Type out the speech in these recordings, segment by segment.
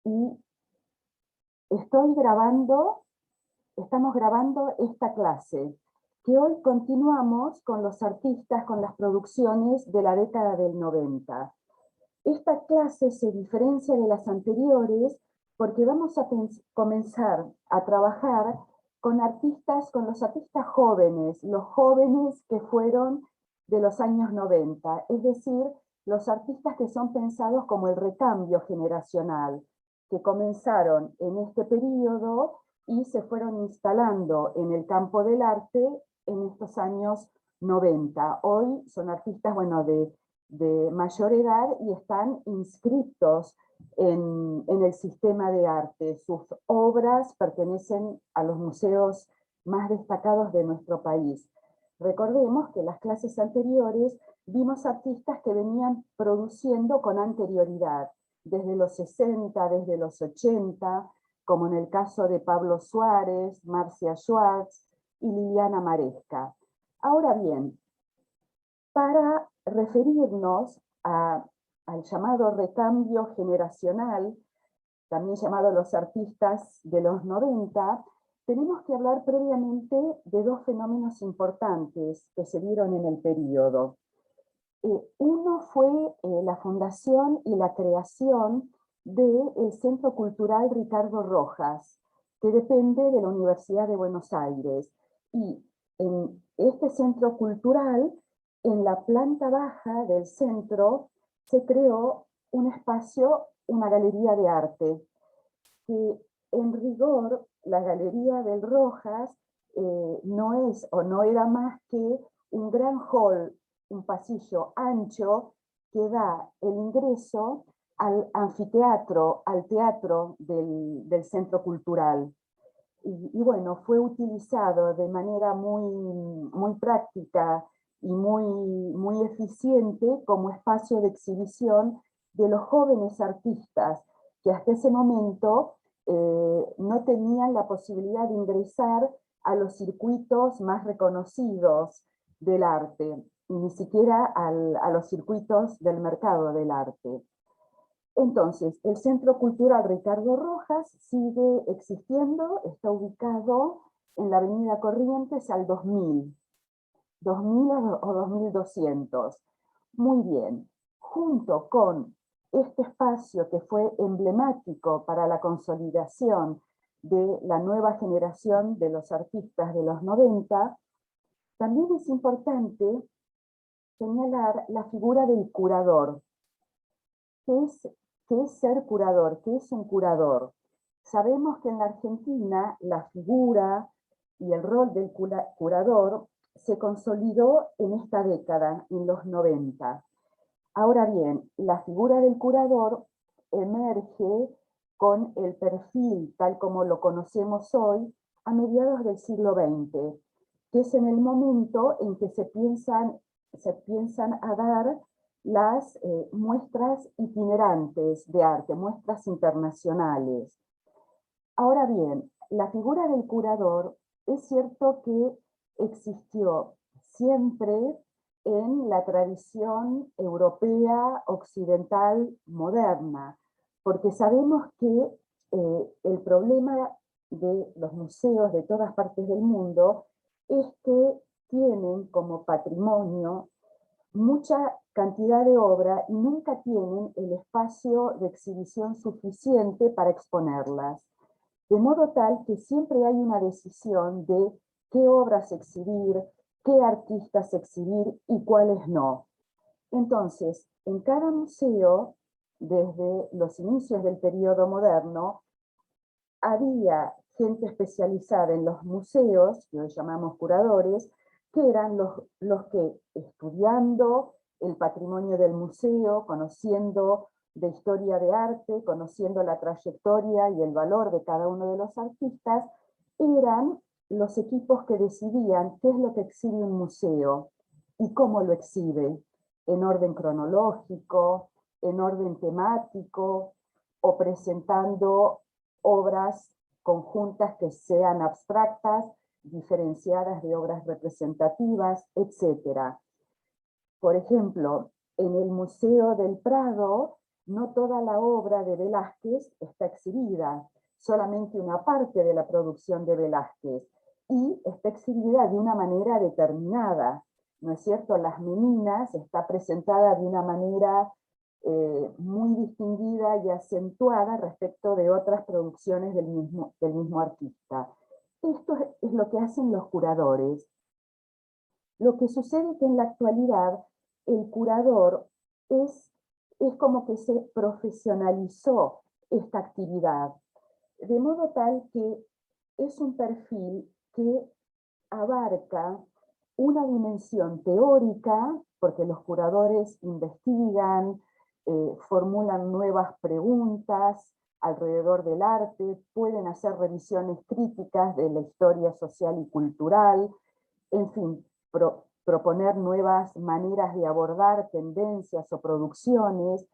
y estamos grabando esta clase, que hoy continuamos con los artistas, con las producciones de la década del 90. Esta clase se diferencia de las anteriores porque vamos a comenzar a trabajar con los artistas jóvenes, los jóvenes que fueron de los años 90, es decir, los artistas que son pensados como el recambio generacional, que comenzaron en este periodo y se fueron instalando en el campo del arte en estos años 90. Hoy son artistas, bueno, de mayor edad y están inscritos en el sistema de arte. Sus obras pertenecen a los museos más destacados de nuestro país. Recordemos que en las clases anteriores vimos artistas que venían produciendo con anterioridad, desde los 60, desde los 80, como en el caso de Pablo Suárez, Marcia Schwartz y Liliana Maresca. Ahora bien, para referirnos al llamado recambio generacional, también llamado los artistas de los 90, tenemos que hablar previamente de dos fenómenos importantes que se dieron en el periodo. Uno fue la fundación y la creación del Centro Cultural Ricardo Rojas, que depende de la Universidad de Buenos Aires. Y en este centro cultural, en la planta baja del centro, se creó un espacio, una galería de arte, que en rigor la Galería del Rojas no es o no era más que un gran hall, un pasillo ancho que da el ingreso al anfiteatro, al teatro del centro cultural. Y bueno, fue utilizado de manera muy práctica y muy eficiente como espacio de exhibición de los jóvenes artistas que hasta ese momento no tenían la posibilidad de ingresar a los circuitos más reconocidos del arte, ni siquiera a los circuitos del mercado del arte. Entonces, el Centro Cultural Ricardo Rojas sigue existiendo, está ubicado en la Avenida Corrientes al 2000 o 2200. Muy bien, junto con este espacio que fue emblemático para la consolidación de la nueva generación de los artistas de los 90, también es importante señalar la figura del curador. ¿Qué es ser curador? ¿Qué es un curador? Sabemos que en la Argentina la figura y el rol del curador se consolidó en esta década, en los 90. Ahora bien, la figura del curador emerge con el perfil tal como lo conocemos hoy a mediados del siglo XX, que es en el momento en que se piensan a dar las muestras itinerantes de arte, muestras internacionales. Ahora bien, la figura del curador es cierto que existió siempre en la tradición europea occidental moderna, porque sabemos que el problema de los museos de todas partes del mundo es que tienen como patrimonio mucha cantidad de obra y nunca tienen el espacio de exhibición suficiente para exponerlas. De modo tal que siempre hay una decisión de qué obras exhibir, qué artistas exhibir y cuáles no. Entonces, en cada museo, desde los inicios del periodo moderno, había gente especializada en los museos, que hoy llamamos curadores, que eran los que, estudiando el patrimonio del museo, conociendo de historia de arte, conociendo la trayectoria y el valor de cada uno de los artistas, eran los equipos que decidían qué es lo que exhibe un museo y cómo lo exhibe, en orden cronológico, en orden temático, o presentando obras conjuntas que sean abstractas, diferenciadas de obras representativas, etc. Por ejemplo, en el Museo del Prado no toda la obra de Velázquez está exhibida, solamente una parte de la producción de Velázquez, y está exhibida de una manera determinada, ¿no es cierto? Las Meninas está presentada de una manera muy distinguida y acentuada respecto de otras producciones del mismo artista. Esto es lo que hacen los curadores. Lo que sucede es que en la actualidad el curador es como que se profesionalizó esta actividad, de modo tal que es un perfil que abarca una dimensión teórica, porque los curadores investigan, formulan nuevas preguntas alrededor del arte, pueden hacer revisiones críticas de la historia social y cultural, en fin, proponer nuevas maneras de abordar tendencias o producciones,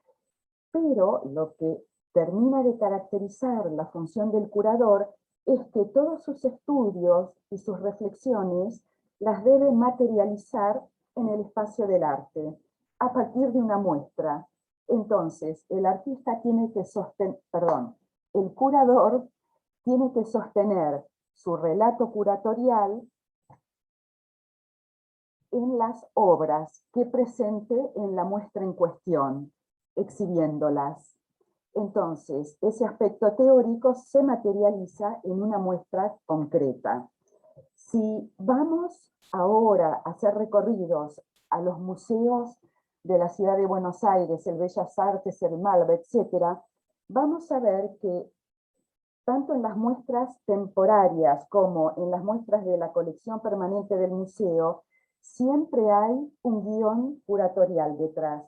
pero lo que termina de caracterizar la función del curador es que todos sus estudios y sus reflexiones las debe materializar en el espacio del arte, a partir de una muestra. Entonces, el artista tiene que el curador tiene que sostener su relato curatorial en las obras que presente en la muestra en cuestión, exhibiéndolas. Entonces, ese aspecto teórico se materializa en una muestra concreta. Si vamos ahora a hacer recorridos a los museos de la ciudad de Buenos Aires, el Bellas Artes, el Malva, etc., vamos a ver que tanto en las muestras temporarias como en las muestras de la colección permanente del museo, siempre hay un guión curatorial detrás.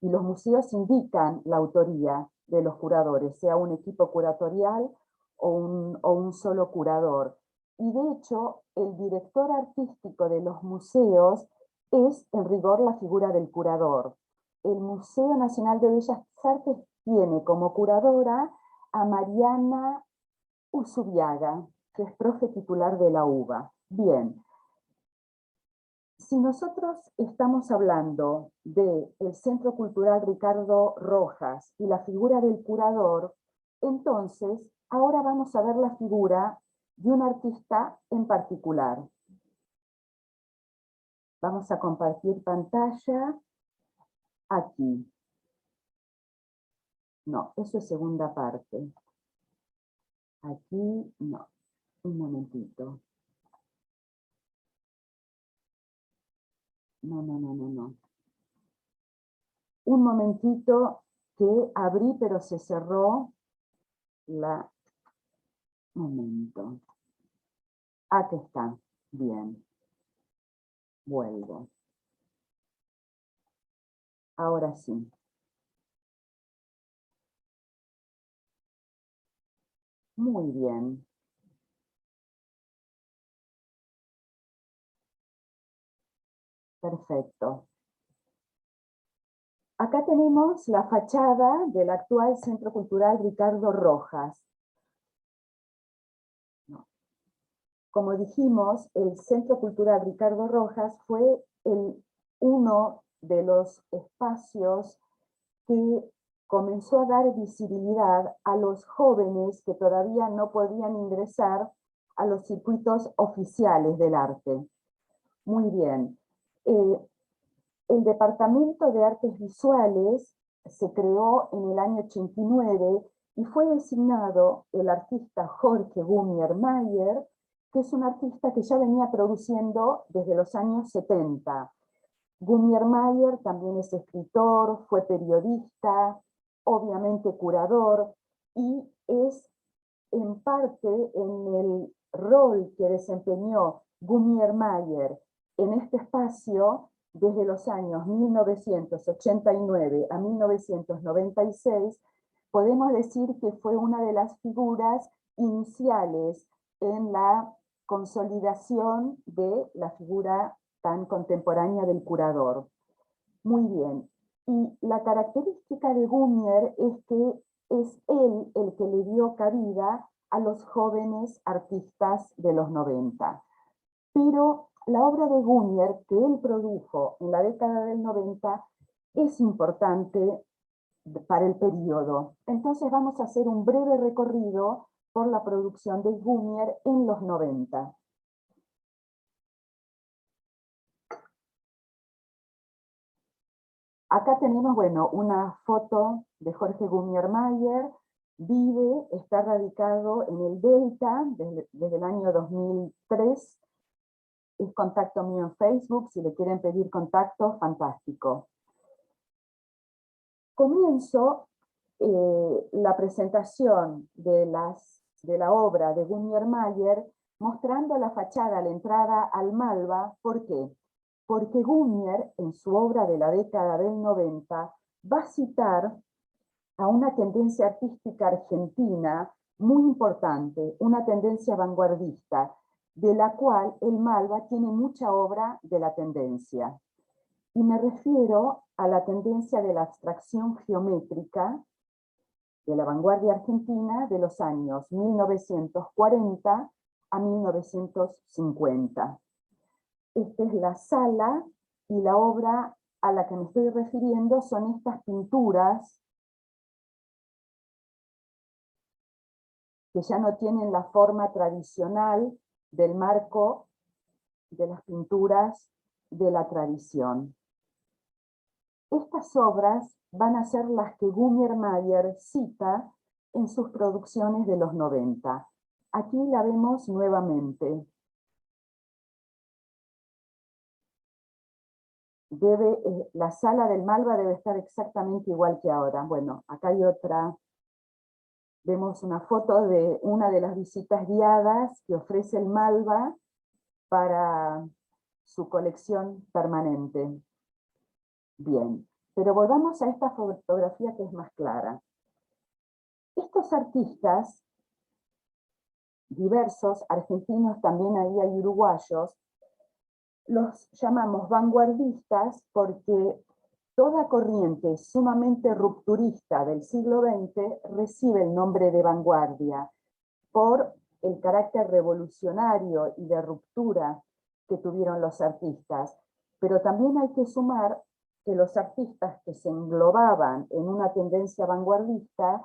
Y los museos indican la autoría de los curadores, sea un equipo curatorial o un solo curador. Y de hecho, el director artístico de los museos es, en rigor, la figura del curador. El Museo Nacional de Bellas Artes tiene como curadora a Mariana Usubiaga, que es profe titular de la UBA. Bien, si nosotros estamos hablando del Centro Cultural Ricardo Rojas y la figura del curador, entonces ahora vamos a ver la figura de un artista en particular. Vamos a compartir pantalla aquí. No, eso es segunda parte. Aquí no. Un momentito. No. Un momentito que abrí pero se cerró la... Momento. Aquí está. Bien. Vuelvo. Ahora sí. Muy bien. Perfecto. Acá tenemos la fachada del actual Centro Cultural Ricardo Rojas. Como dijimos, el Centro Cultural Ricardo Rojas fue uno de los espacios que comenzó a dar visibilidad a los jóvenes que todavía no podían ingresar a los circuitos oficiales del arte. Muy bien. El Departamento de Artes Visuales se creó en el año 89 y fue designado el artista Jorge Gumier Mayer, que es un artista que ya venía produciendo desde los años 70. Gumier Mayer también es escritor, fue periodista, obviamente curador, y es en parte en el rol que desempeñó Gumier Mayer en este espacio desde los años 1989 a 1996, podemos decir que fue una de las figuras iniciales en la consolidación de la figura tan contemporánea del curador. Muy bien. Y la característica de Gumier es que es él el que le dio cabida a los jóvenes artistas de los 90. Pero la obra de Gumier que él produjo en la década del 90 es importante para el periodo. Entonces vamos a hacer un breve recorrido por la producción de Gumier en los 90. Acá tenemos, bueno, una foto de Jorge Gumier Mayer. Está radicado en el Delta desde el año 2003. Es contacto mío en Facebook, si le quieren pedir contacto, fantástico. Comienzo la presentación de la obra de Gumier Mayer mostrando la fachada, la entrada al Malva. ¿Por qué? Porque Gumier, en su obra de la década del 90, va a citar a una tendencia artística argentina muy importante, una tendencia vanguardista, de la cual el Malva tiene mucha obra de la tendencia. Y me refiero a la tendencia de la abstracción geométrica de la vanguardia argentina de los años 1940 a 1950. Esta es la sala, y la obra a la que me estoy refiriendo son estas pinturas que ya no tienen la forma tradicional del marco de las pinturas de la tradición. Estas obras van a ser las que Gumier Mayer cita en sus producciones de los 90. Aquí la vemos nuevamente. La sala del Malva debe estar exactamente igual que ahora. Bueno, acá hay otra. Vemos una foto de una de las visitas guiadas que ofrece el Malva para su colección permanente. Bien, pero volvamos a esta fotografía que es más clara. Estos artistas, diversos, argentinos también ahí hay uruguayos, los llamamos vanguardistas porque toda corriente sumamente rupturista del siglo XX recibe el nombre de vanguardia por el carácter revolucionario y de ruptura que tuvieron los artistas. Pero también hay que sumar que los artistas que se englobaban en una tendencia vanguardista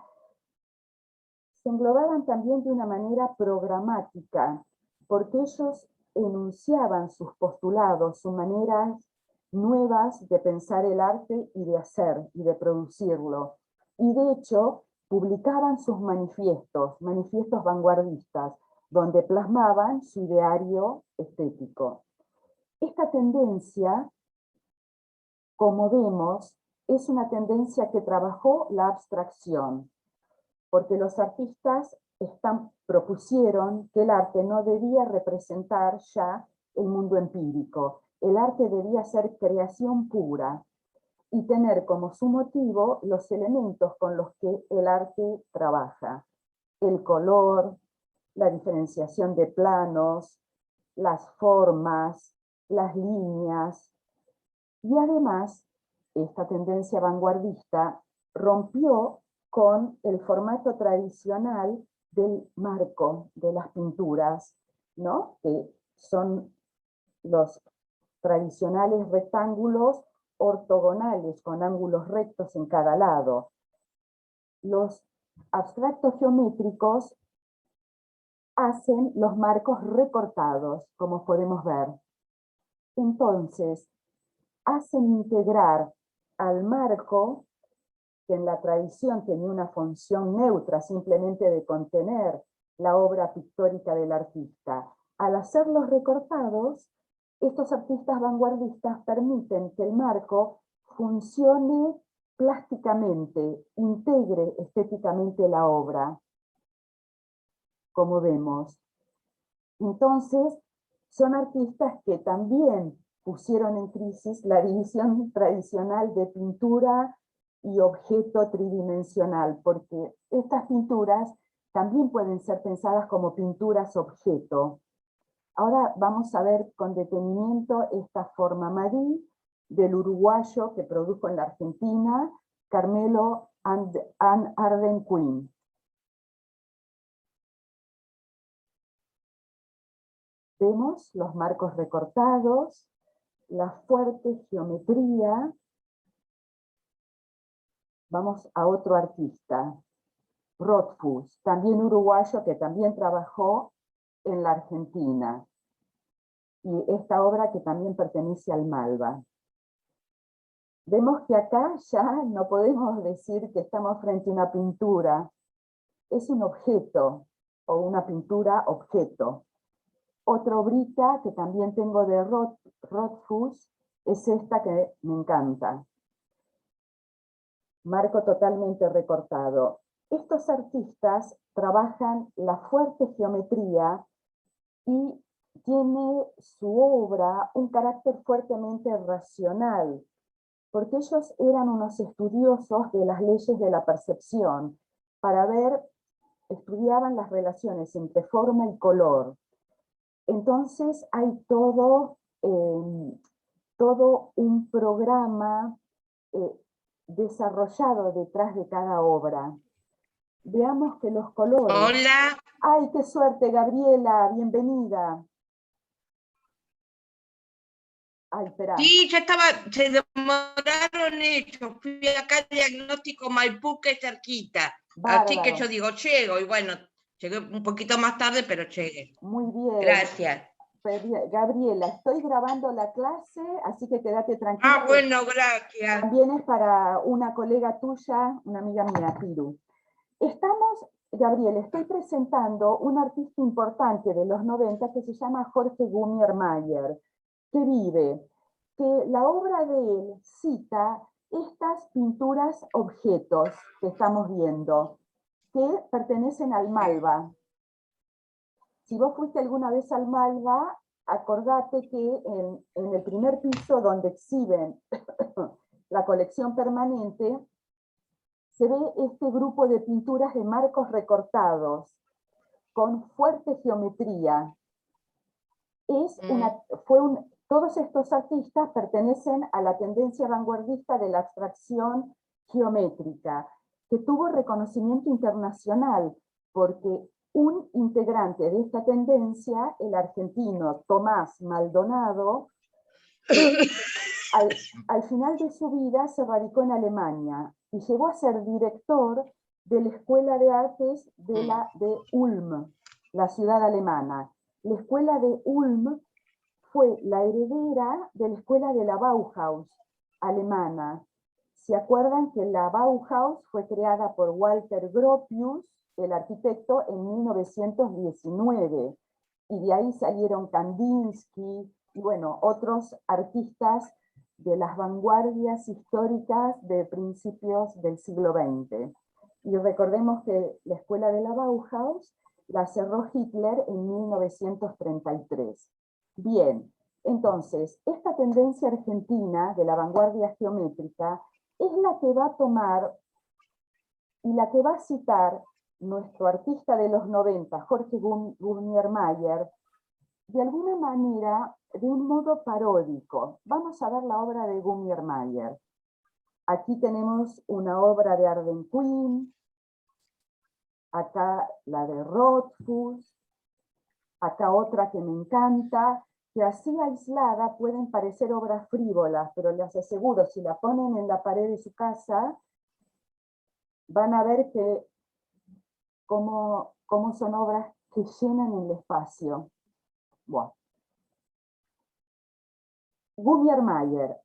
se englobaban también de una manera programática, porque ellos enunciaban sus postulados, sus maneras nuevas de pensar el arte y de hacer y de producirlo. Y de hecho, publicaban sus manifiestos vanguardistas, donde plasmaban su ideario estético. Esta tendencia, como vemos, es una tendencia que trabajó la abstracción, porque los artistas propusieron que el arte no debía representar ya el mundo empírico. El arte debía ser creación pura y tener como su motivo los elementos con los que el arte trabaja. El color, la diferenciación de planos, las formas, las líneas. Y además, esta tendencia vanguardista rompió con el formato tradicional del marco de las pinturas, ¿no? Que son los tradicionales rectángulos ortogonales con ángulos rectos en cada lado. Los abstractos geométricos hacen los marcos recortados, como podemos ver. Entonces, hacen integrar al marco, que en la tradición tenía una función neutra, simplemente de contener la obra pictórica del artista. Al hacerlos recortados, estos artistas vanguardistas permiten que el marco funcione plásticamente, integre estéticamente la obra, como vemos. Entonces, son artistas que también pusieron en crisis la división tradicional de pintura y objeto tridimensional, porque estas pinturas también pueden ser pensadas como pinturas objeto. Ahora vamos a ver con detenimiento esta forma Marie del uruguayo que produjo en la Argentina, Carmelo Arden-Quinn. Vemos los marcos recortados, la fuerte geometría, Vamos a otro artista, Rothfuss, también uruguayo, que también trabajó en la Argentina. Y esta obra que también pertenece al Malva. Vemos que acá ya no podemos decir que estamos frente a una pintura, es un objeto, o una pintura objeto. Otra obrita que también tengo de Rothfuss es esta que me encanta. Marco totalmente recortado. Estos artistas trabajan la fuerte geometría y tiene su obra un carácter fuertemente racional, porque ellos eran unos estudiosos de las leyes de la percepción, estudiaban las relaciones entre forma y color. Entonces hay todo un programa desarrollado detrás de cada obra. Veamos que los colores... Hola. ¡Ay, qué suerte, Gabriela! Bienvenida. Ay, espera. Sí, ya estaba, se demoraron ellos. Fui acá al diagnóstico Maipú, que es cerquita. Así que Bárbaro. yo digo, llego, y bueno, llegué un poquito más tarde, pero llegué. Muy bien. Gracias. Gabriela, estoy grabando la clase, así que quédate tranquila. Ah, bueno, gracias. También es para una colega tuya, una amiga mía, Piru. Gabriela, estoy presentando un artista importante de los 90 que se llama Jorge Gummiermayer, que la obra de él cita estas pinturas objetos que estamos viendo, que pertenecen al Malva. Si vos fuiste alguna vez al Malva, acordate que en el primer piso donde exhiben la colección permanente, se ve este grupo de pinturas de marcos recortados, con fuerte geometría. Todos estos artistas pertenecen a la tendencia vanguardista de la abstracción geométrica, que tuvo reconocimiento internacional, porque un integrante de esta tendencia, el argentino Tomás Maldonado, al final de su vida se radicó en Alemania y llegó a ser director de la Escuela de Artes de Ulm, la ciudad alemana. La Escuela de Ulm fue la heredera de la Escuela de la Bauhaus alemana. ¿Se acuerdan que la Bauhaus fue creada por Walter Gropius, el arquitecto, en 1919? Y de ahí salieron Kandinsky y bueno, otros artistas de las vanguardias históricas de principios del siglo XX. Y recordemos que la escuela de la Bauhaus la cerró Hitler en 1933. Bien, entonces, esta tendencia argentina de la vanguardia geométrica es la que va a tomar y la que va a citar nuestro artista de los 90, Jorge Gummiermayer, de alguna manera, de un modo paródico. Vamos a ver la obra de Gummiermayer. Aquí tenemos una obra de Arden Quinn, acá la de Rothfuss, acá otra que me encanta, que así aislada pueden parecer obras frívolas, pero les aseguro, si la ponen en la pared de su casa, van a ver cómo son obras que llenan el espacio. Bueno. Gummiermayer.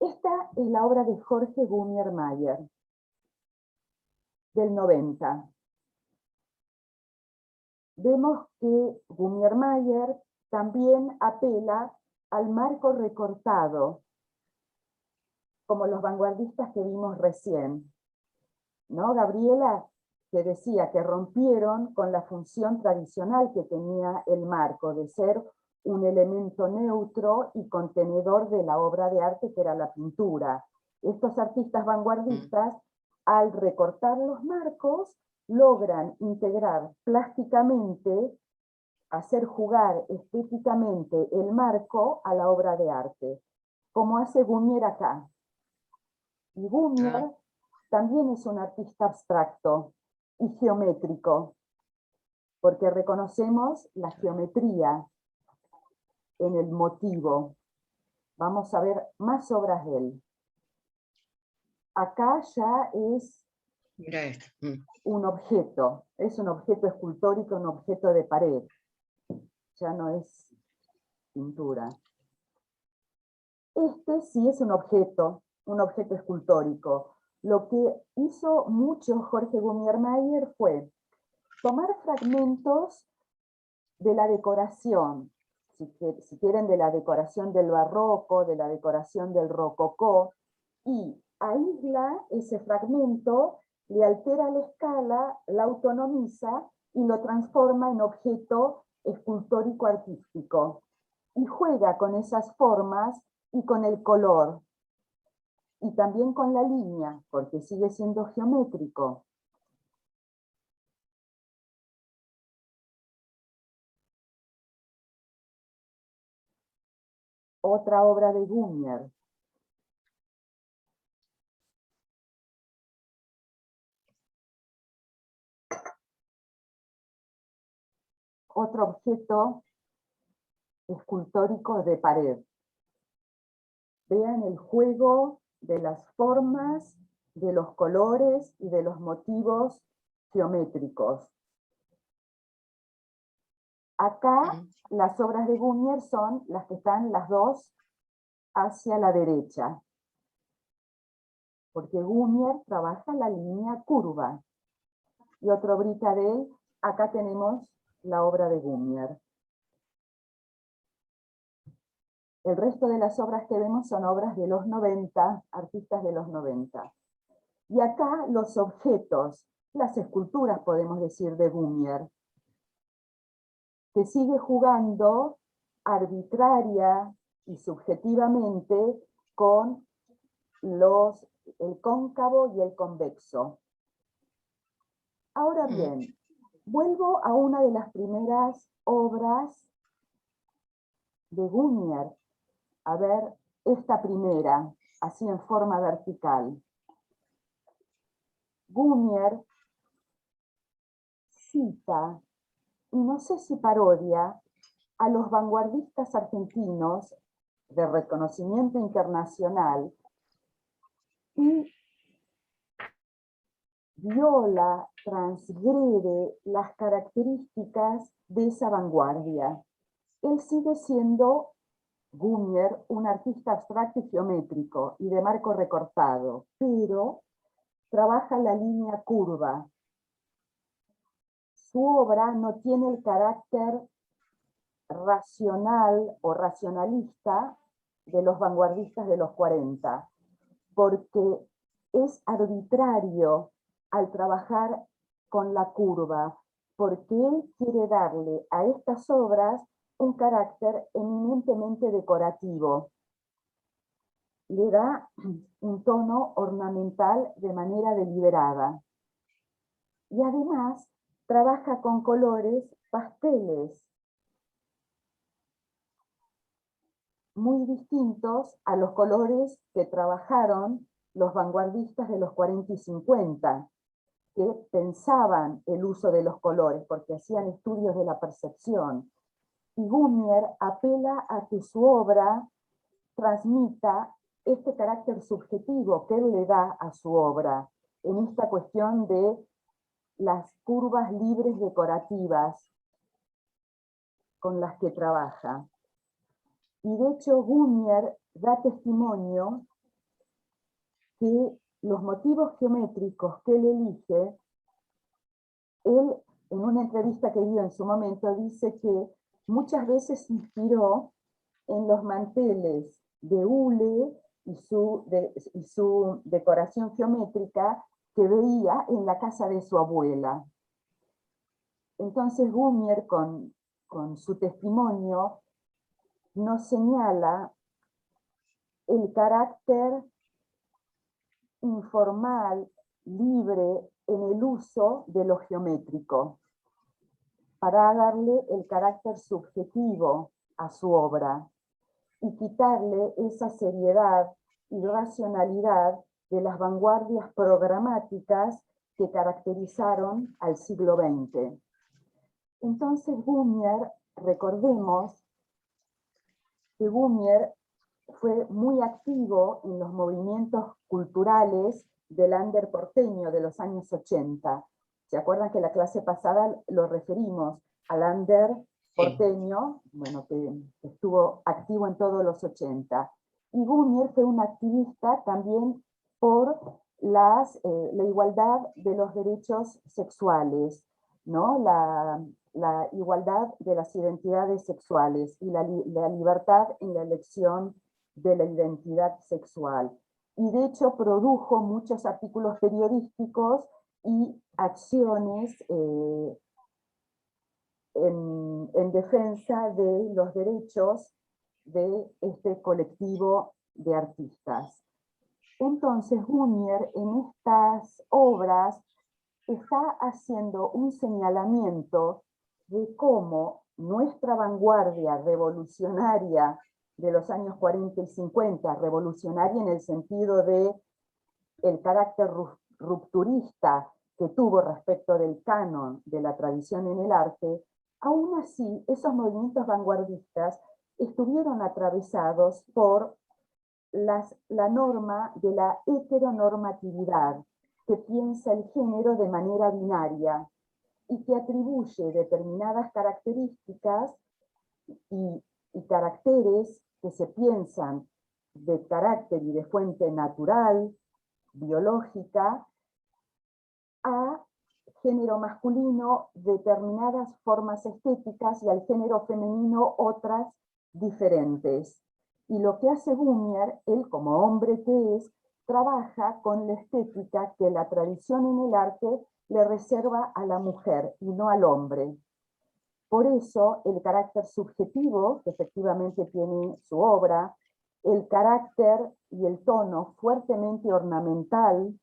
Esta es la obra de Jorge Gummiermayer, del 90. Vemos que Gummiermayer también apela al marco recortado, como los vanguardistas que vimos recién. ¿No, Gabriela? Que decía que rompieron con la función tradicional que tenía el marco, de ser un elemento neutro y contenedor de la obra de arte que era la pintura. Estos artistas vanguardistas, al recortar los marcos, logran integrar plásticamente, hacer jugar estéticamente el marco a la obra de arte, como hace Gumier acá. Y Gumier también es un artista abstracto y geométrico, porque reconocemos la geometría en el motivo. Vamos a ver más obras de él. Acá ya es Mira esto. un objeto, es un objeto escultórico, un objeto de pared, ya no es pintura. Este sí es un objeto escultórico. Lo que hizo mucho Jorge Gummiermeier fue tomar fragmentos de la decoración, si quieren de la decoración del barroco, de la decoración del rococó, y aísla ese fragmento, le altera la escala, la autonomiza y lo transforma en objeto escultórico artístico. Y juega con esas formas y con el color, y también con la línea, porque sigue siendo geométrico. Otra obra de Gummier. Otro objeto escultórico de pared. Vean el juego de las formas, de los colores y de los motivos geométricos. Acá las obras de Gummier son las que están las dos hacia la derecha, porque Gummier trabaja la línea curva. Y otra obrita de él, acá tenemos la obra de Gummier. El resto de las obras que vemos son obras de los 90, artistas de los 90. Y acá los objetos, las esculturas podemos decir de Gummier, que sigue jugando arbitraria y subjetivamente con el cóncavo y el convexo. Ahora bien, vuelvo a una de las primeras obras de Gummier, a ver esta primera, así en forma vertical. Gummier cita, y no sé si parodia, a los vanguardistas argentinos de reconocimiento internacional y viola, transgrede las características de esa vanguardia. Él sigue siendo, Gummier, un artista abstracto y geométrico y de marco recortado, pero trabaja la línea curva. Su obra no tiene el carácter racional o racionalista de los vanguardistas de los 40, porque es arbitrario al trabajar con la curva, porque él quiere darle a estas obras un carácter eminentemente decorativo. Le da un tono ornamental de manera deliberada. Y además trabaja con colores pasteles, muy distintos a los colores que trabajaron los vanguardistas de los 40 y 50, que pensaban el uso de los colores porque hacían estudios de la percepción. Y Gummier apela a que su obra transmita este carácter subjetivo que él le da a su obra, en esta cuestión de las curvas libres decorativas con las que trabaja. Y de hecho Gummier da testimonio que los motivos geométricos que él elige, él en una entrevista que dio en su momento dice que muchas veces se inspiró en los manteles de hule y su decoración geométrica que veía en la casa de su abuela. Entonces Gummier con su testimonio nos señala el carácter informal, libre en el uso de lo geométrico, para darle el carácter subjetivo a su obra y quitarle esa seriedad y racionalidad de las vanguardias programáticas que caracterizaron al siglo XX. Entonces Gummier, recordemos que Gummier fue muy activo en los movimientos culturales del under porteño de los años 80. ¿Se acuerdan que la clase pasada lo referimos al under porteño? Bueno, que estuvo activo en todos los 80. Y Gumier fue un activista también por la igualdad de los derechos sexuales, ¿no? La igualdad de las identidades sexuales y la libertad en la elección de la identidad sexual. Y de hecho produjo muchos artículos periodísticos y acciones en defensa de los derechos de este colectivo de artistas. Entonces Gumier en estas obras está haciendo un señalamiento de cómo nuestra vanguardia revolucionaria de los años 40 y 50, revolucionaria en el sentido de el carácter rupturista que tuvo respecto del canon de la tradición en el arte, aún así esos movimientos vanguardistas estuvieron atravesados por la norma de la heteronormatividad, que piensa el género de manera binaria y que atribuye determinadas características y caracteres que se piensan de carácter y de fuente natural, biológica, a género masculino determinadas formas estéticas y al género femenino otras diferentes. Y lo que hace Gumier, él como hombre que es, trabaja con la estética que la tradición en el arte le reserva a la mujer y no al hombre. Por eso el carácter subjetivo, que efectivamente tiene su obra, el carácter y el tono fuertemente ornamental,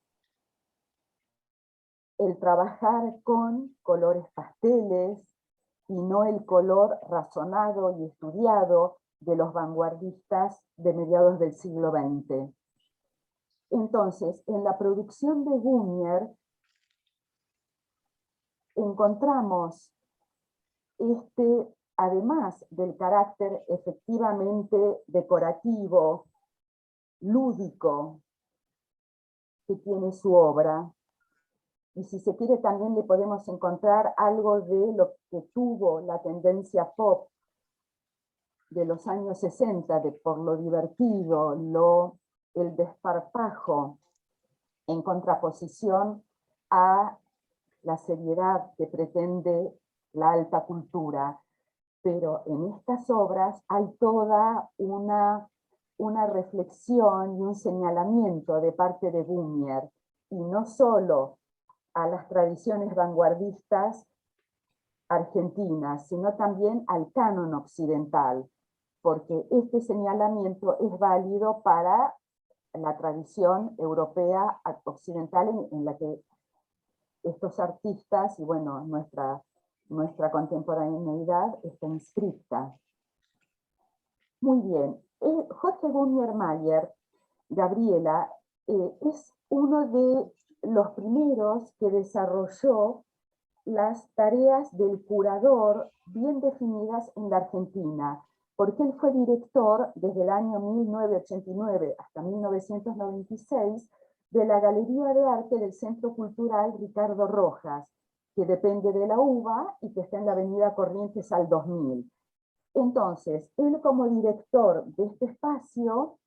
el trabajar con colores pasteles y no el color razonado y estudiado de los vanguardistas de mediados del siglo XX. Entonces, en la producción de Gumier encontramos además del carácter efectivamente decorativo, lúdico, que tiene su obra, y si se quiere también le podemos encontrar algo de lo que tuvo la tendencia pop de los años 60, por lo divertido, el desparpajo, en contraposición a la seriedad que pretende la alta cultura. Pero en estas obras hay toda una reflexión y un señalamiento de parte de Gumier, y no solo a las tradiciones vanguardistas argentinas, sino también al canon occidental, porque este señalamiento es válido para la tradición europea occidental en la que estos artistas y bueno, nuestra contemporaneidad está inscrita. Muy bien, Jorge Gumier Mayer, Gabriela, es uno de los primeros que desarrolló las tareas del curador bien definidas en la Argentina, porque él fue director desde el año 1989 hasta 1996 de la Galería de Arte del Centro Cultural Ricardo Rojas, que depende de la UBA y que está en la avenida Corrientes al 2000. Entonces, él como director de este espacio,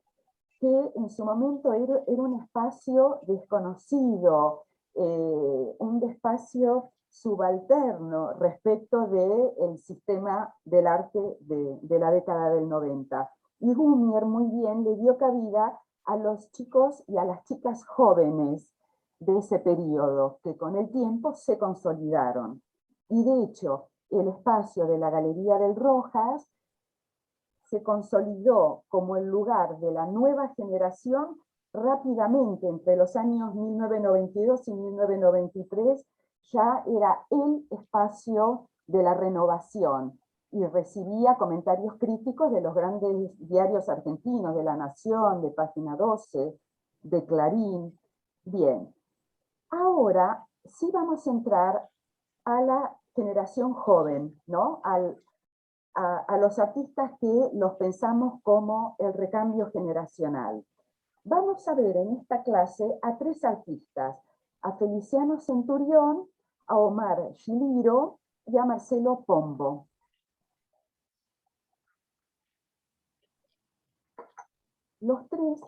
que en su momento era un espacio desconocido, un espacio subalterno respecto del sistema del arte de la década del 90. Y Gumier muy bien le dio cabida a los chicos y a las chicas jóvenes de ese periodo, que con el tiempo se consolidaron. Y de hecho, el espacio de la Galería del Rojas se consolidó como el lugar de la nueva generación rápidamente. Entre los años 1992 y 1993 ya era el espacio de la renovación y recibía comentarios críticos de los grandes diarios argentinos, de La Nación, de Página 12, de Clarín. Bien, ahora sí vamos a entrar a la generación joven, ¿no? a los artistas que los pensamos como el recambio generacional. Vamos a ver en esta clase a 3 artistas, a Feliciano Centurión, a Omar Giliro y a Marcelo Pombo. Los 3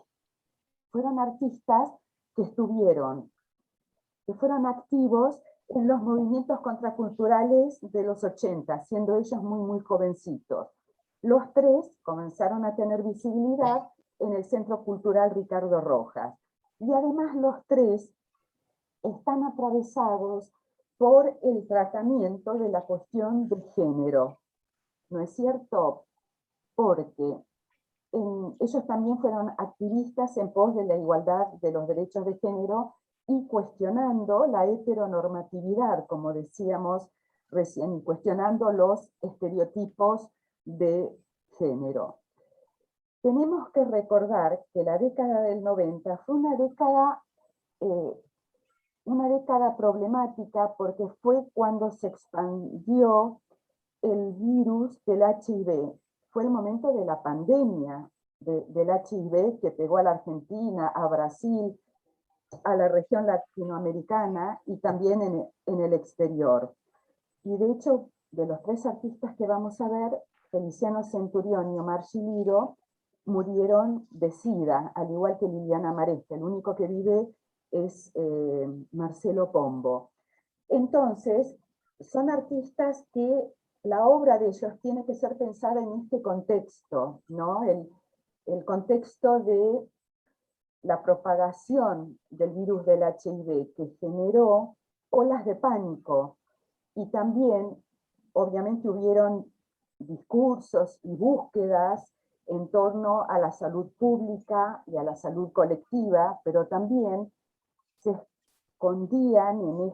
fueron artistas que fueron activos en los movimientos contraculturales de los 80, siendo ellos muy jovencitos. Los 3 comenzaron a tener visibilidad en el Centro Cultural Ricardo Rojas. Y además los 3 están atravesados por el tratamiento de la cuestión de género. ¿No es cierto? Porque ellos también fueron activistas en pos de la igualdad de los derechos de género y cuestionando la heteronormatividad, como decíamos recién, y cuestionando los estereotipos de género. Tenemos que recordar que la década del 90 fue una década problemática porque fue cuando se expandió el virus del HIV. Fue el momento de la pandemia del HIV que pegó a la Argentina, a Brasil, a la región latinoamericana y también en el exterior. Y de hecho, de los 3 artistas que vamos a ver, Feliciano Centurión y Omar Giliro, murieron de SIDA, al igual que Liliana Maresta. El único que vive es Marcelo Pombo. Entonces, son artistas que la obra de ellos tiene que ser pensada en este contexto, ¿no? El contexto de la propagación del virus del HIV que generó olas de pánico y también, obviamente, hubieron discursos y búsquedas en torno a la salud pública y a la salud colectiva, pero también se escondían en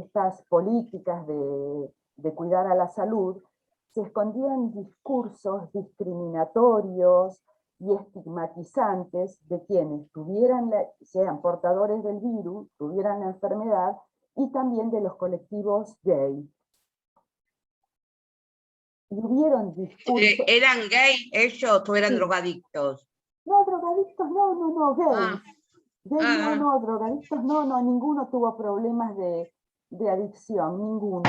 estas políticas de cuidar a la salud, se escondían discursos discriminatorios y estigmatizantes de quienes sean portadores del virus, tuvieran la enfermedad, y también de los colectivos gay. Y hubieron discursos... ¿Eran gay ellos o eran drogadictos? No, drogadictos no, gay. Gay no, drogadictos no, ninguno tuvo problemas de adicción, ninguno.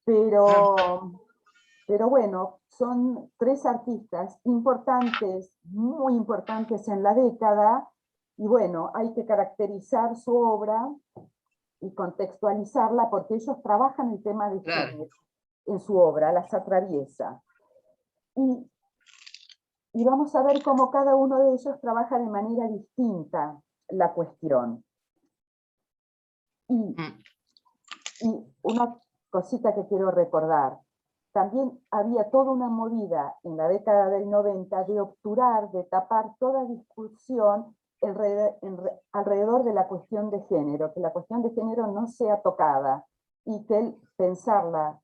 Pero bueno, son 3 artistas importantes, muy importantes en la década, y bueno, hay que caracterizar su obra y contextualizarla porque ellos trabajan el tema de género en su obra, las atraviesa. Y vamos a ver cómo cada uno de ellos trabaja de manera distinta la cuestión. Y una cosita que quiero recordar, también había toda una movida en la década del 90 de obturar, de tapar toda discusión alrededor de la cuestión de género, que la cuestión de género no sea tocada, y que pensarla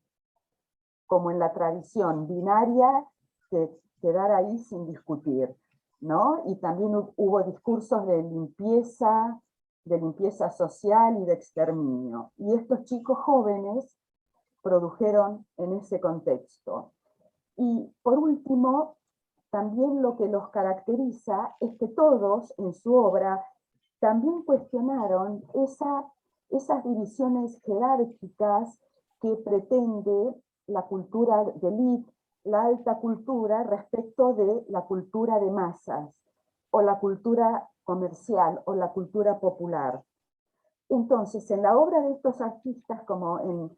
como en la tradición binaria, que quedar ahí sin discutir, ¿no? Y también hubo discursos de limpieza social y de exterminio. Y estos chicos jóvenes produjeron en ese contexto. Y por último, también lo que los caracteriza es que todos en su obra también cuestionaron esas divisiones jerárquicas que pretende la cultura de élite, la alta cultura, respecto de la cultura de masas, o la cultura comercial, o la cultura popular. Entonces, en la obra de estos artistas, como en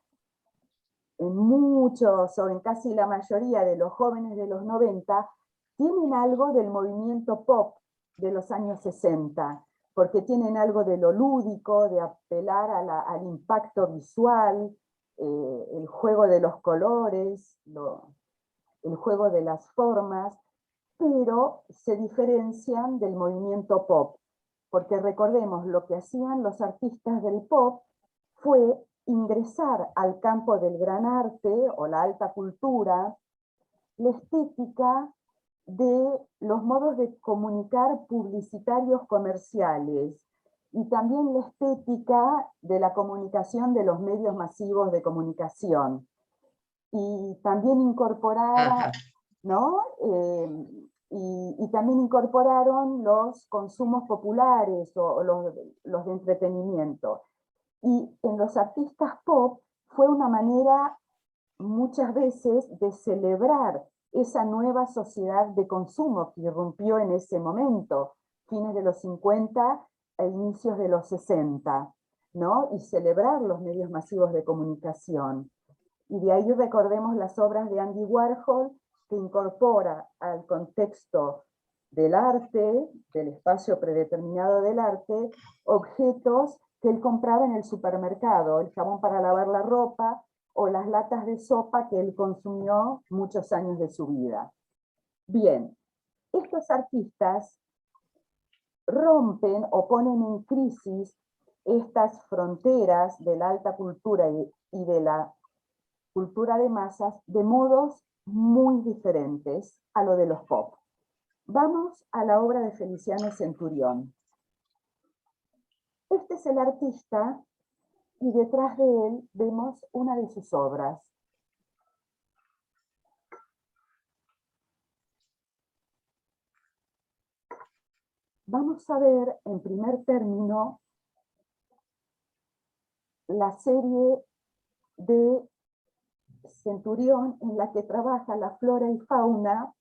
muchos, o en casi la mayoría de los jóvenes de los 90, tienen algo del movimiento pop de los años 60, porque tienen algo de lo lúdico, de apelar al impacto visual, el juego de los colores, el juego de las formas, pero se diferencian del movimiento pop, porque recordemos, lo que hacían los artistas del pop fue ingresar al campo del gran arte o la alta cultura, la estética de los modos de comunicar publicitarios comerciales, y también la estética de la comunicación de los medios masivos de comunicación. y también incorporara, ¿no? Y también incorporaron los consumos populares o los de entretenimiento. Y en los artistas pop fue una manera muchas veces de celebrar esa nueva sociedad de consumo que irrumpió en ese momento, fines de los 50 e inicios de los 60, ¿no? Y celebrar los medios masivos de comunicación. Y de ahí recordemos las obras de Andy Warhol, que incorpora al contexto del arte, del espacio predeterminado del arte, objetos que él compraba en el supermercado, el jabón para lavar la ropa o las latas de sopa que él consumió muchos años de su vida. Bien, estos artistas rompen o ponen en crisis estas fronteras de la alta cultura y de la cultura de masas de modos muy diferentes a lo de los pop. Vamos a la obra de Feliciano Centurión. Este es el artista y detrás de él vemos una de sus obras. Vamos a ver en primer término la serie de Centurión en la que trabaja la flora y fauna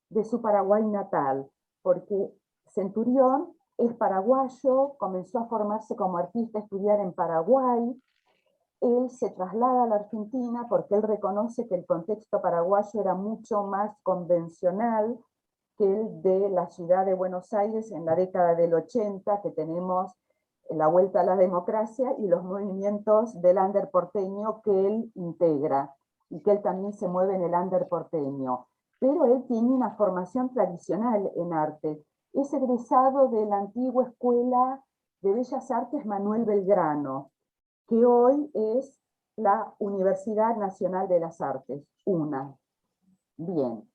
de su Paraguay natal, porque Centurión es paraguayo, comenzó a formarse como artista, a estudiar en Paraguay, él se traslada a la Argentina porque él reconoce que el contexto paraguayo era mucho más convencional que el de la ciudad de Buenos Aires en la década del 80, que tenemos la vuelta a la democracia y los movimientos del under porteño que él integra, y que él también se mueve en el under porteño. Pero él tiene una formación tradicional en arte. Es egresado de la antigua Escuela de Bellas Artes Manuel Belgrano, que hoy es la Universidad Nacional de las Artes, UNA. Bien.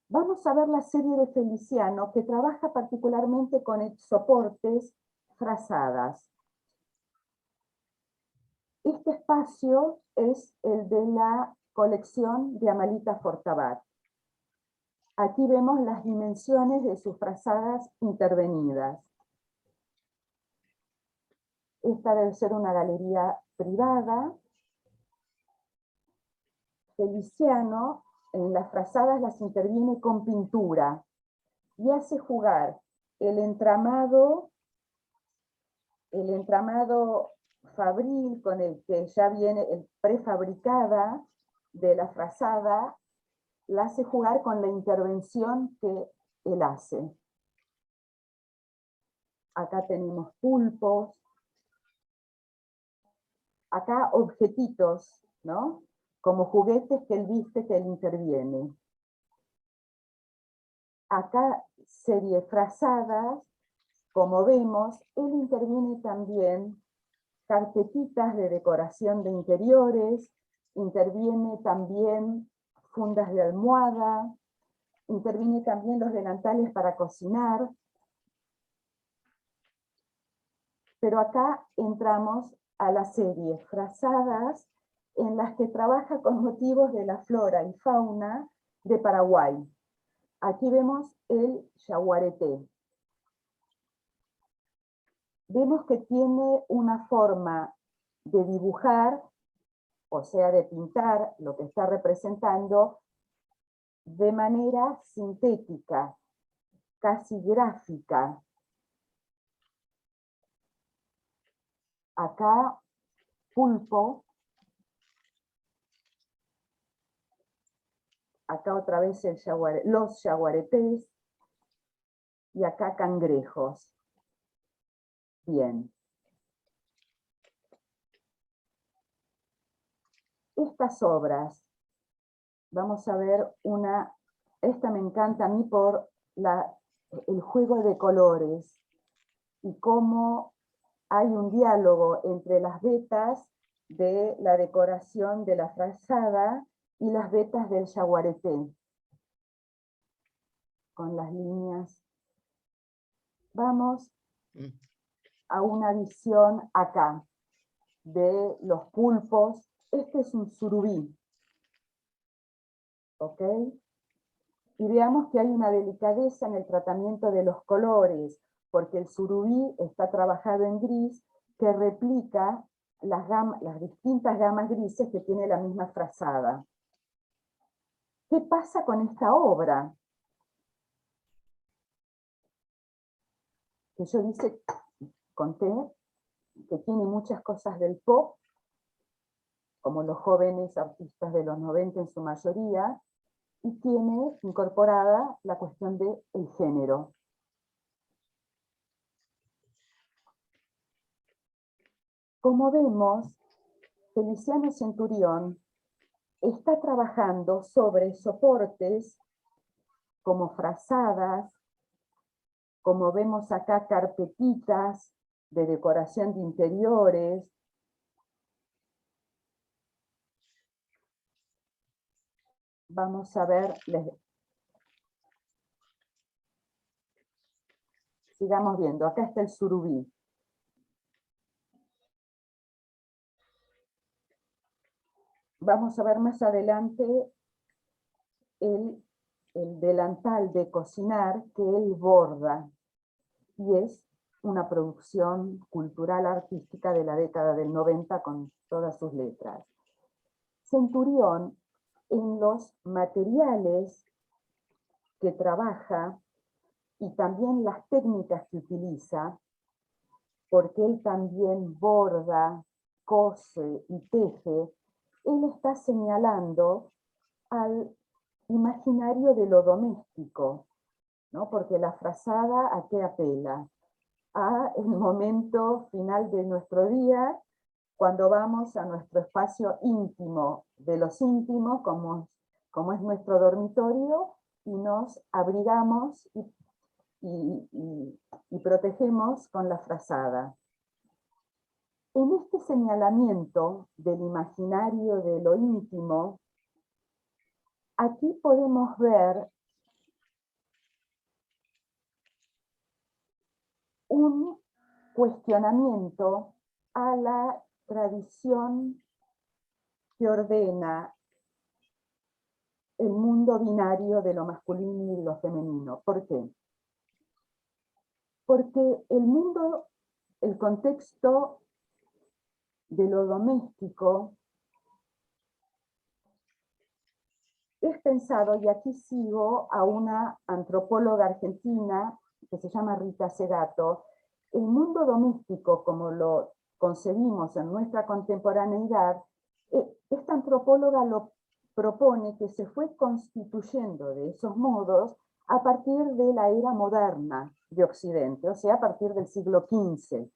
Vamos a ver la serie de Feliciano, que trabaja particularmente con soportes, frazadas. Este espacio es el de la colección de Amalita Fortabat. Aquí vemos las dimensiones de sus frazadas intervenidas. Esta debe ser una galería privada. Feliciano en las frazadas las interviene con pintura y hace jugar el entramado fabril con el que ya viene el prefabricada de la frazada, la hace jugar con la intervención que él hace. Acá tenemos pulpos, acá objetitos, ¿no? Como juguetes que él viste que él interviene. Acá serie frazadas, como vemos, él interviene también carpetitas de decoración de interiores, interviene también fundas de almohada, interviene también los delantales para cocinar. Pero acá entramos a la serie frazadas en las que trabaja con motivos de la flora y fauna de Paraguay. Aquí vemos el yaguareté. Vemos que tiene una forma de dibujar, o sea, de pintar lo que está representando de manera sintética, casi gráfica. Acá, pulpo. Acá otra vez los yaguaretés. Y acá cangrejos. Bien. Estas obras, vamos a ver una, esta me encanta a mí por el juego de colores y cómo hay un diálogo entre las vetas de la decoración de la frazada y las vetas del yaguareté, con las líneas. Vamos a una visión acá de los pulpos. Este es un surubí. ¿ok? Y veamos que hay una delicadeza en el tratamiento de los colores, porque el surubí está trabajado en gris, que replica las distintas gamas grises que tiene la misma frazada. ¿Qué pasa con esta obra? Que yo conté, que tiene muchas cosas del pop, como los jóvenes artistas de los 90 en su mayoría, y tiene incorporada la cuestión del género. Como vemos, Feliciano Centurión está trabajando sobre soportes como frazadas, como vemos acá, carpetitas de decoración de interiores. Vamos a ver, sigamos viendo, acá está el surubí. Vamos a ver más adelante el delantal de cocinar que él borda, y es una producción cultural artística de la década del 90 con todas sus letras. Centurión, en los materiales que trabaja y también las técnicas que utiliza, porque él también borda, cose y teje, él está señalando al imaginario de lo doméstico, ¿no? Porque la frazada, ¿a qué apela? A el momento final de nuestro día, cuando vamos a nuestro espacio íntimo de los íntimos, como es nuestro dormitorio, y nos abrigamos y protegemos con la frazada. En este señalamiento del imaginario de lo íntimo, aquí podemos ver un cuestionamiento a la tradición que ordena el mundo binario de lo masculino y lo femenino. ¿Por qué? Porque el contexto de lo doméstico es pensado, y aquí sigo a una antropóloga argentina que se llama Rita Segato, el mundo doméstico como lo concebimos en nuestra contemporaneidad, esta antropóloga lo propone que se fue constituyendo de esos modos a partir de la era moderna de Occidente, o sea, a partir del siglo XV,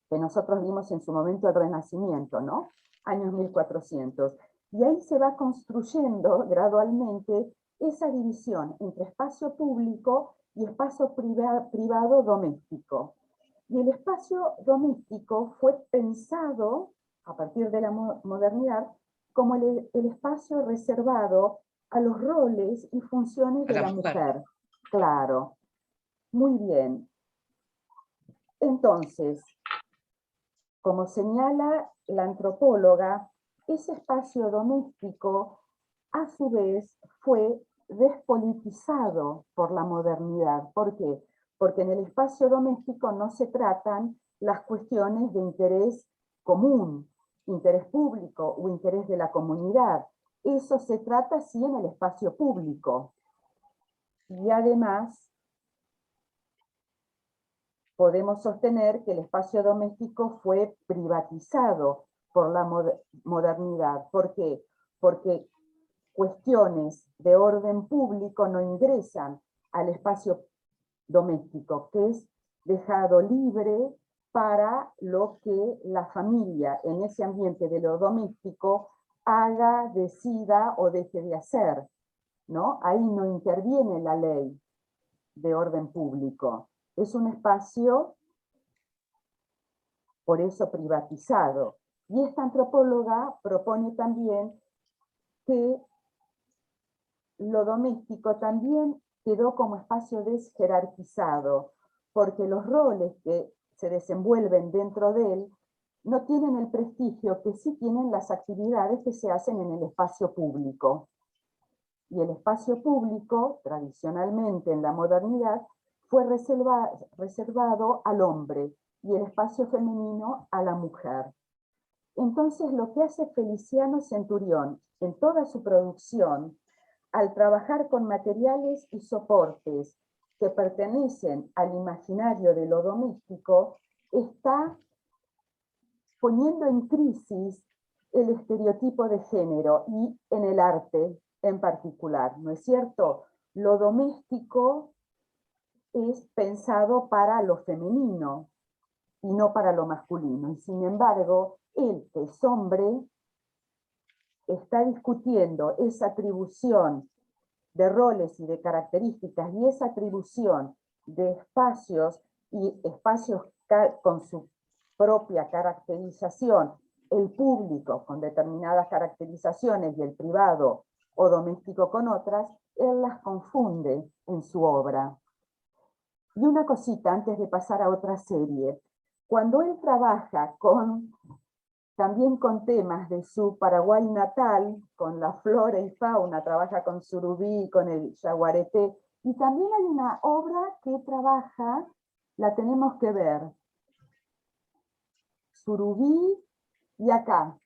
que nosotros vimos en su momento el Renacimiento, ¿no? Años 1400. Y ahí se va construyendo gradualmente esa división entre espacio público y espacio privado doméstico. Y el espacio doméstico fue pensado, a partir de la modernidad, como el espacio reservado a los roles y funciones de la mujer. Claro, muy bien. Entonces, como señala la antropóloga, ese espacio doméstico, a su vez, fue despolitizado por la modernidad. ¿Por qué? Porque en el espacio doméstico no se tratan las cuestiones de interés común, interés público o interés de la comunidad. Eso se trata sí en el espacio público. Y además, podemos sostener que el espacio doméstico fue privatizado por la modernidad. ¿Por qué? Porque cuestiones de orden público no ingresan al espacio doméstico, que es dejado libre para lo que la familia en ese ambiente de lo doméstico haga, decida o deje de hacer, ¿no? Ahí no interviene la ley de orden público. Es un espacio, por eso, privatizado. Y esta antropóloga propone también que lo doméstico también quedó como espacio desjerarquizado, porque los roles que se desenvuelven dentro de él no tienen el prestigio que sí tienen las actividades que se hacen en el espacio público. y el espacio público, tradicionalmente en la modernidad, fue reservado al hombre y el espacio femenino a la mujer. Entonces, lo que hace Feliciano Centurión en toda su producción, al trabajar con materiales y soportes que pertenecen al imaginario de lo doméstico, está poniendo en crisis el estereotipo de género y en el arte en particular, ¿no es cierto? Lo doméstico es pensado para lo femenino y no para lo masculino. Y sin embargo, él, que es hombre, está discutiendo esa atribución de roles y de características y esa atribución de espacios y espacios con su propia caracterización, el público con determinadas caracterizaciones y el privado o doméstico con otras, él las confunde en su obra. Y una cosita antes de pasar a otra serie. Cuando él trabaja también con temas de su Paraguay natal, con la flora y fauna, trabaja con surubí, con el yaguareté, y también hay una obra que trabaja, la tenemos que ver, surubí y acá,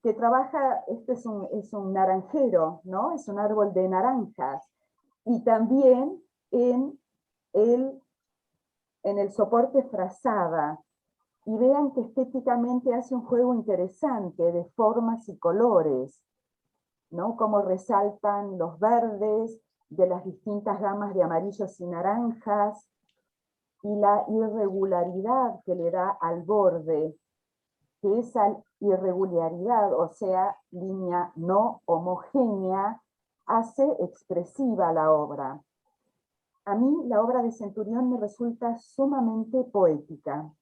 que trabaja, este es un naranjero, ¿no? Es un árbol de naranjas, y también en el soporte frazada, y vean que estéticamente hace un juego interesante de formas y colores, ¿no? Cómo resaltan los verdes de las distintas gamas de amarillos y naranjas, y la irregularidad que le da al borde, que esa irregularidad, o sea, línea no homogénea, hace expresiva la obra. A mí la obra de Centurión me resulta sumamente poética.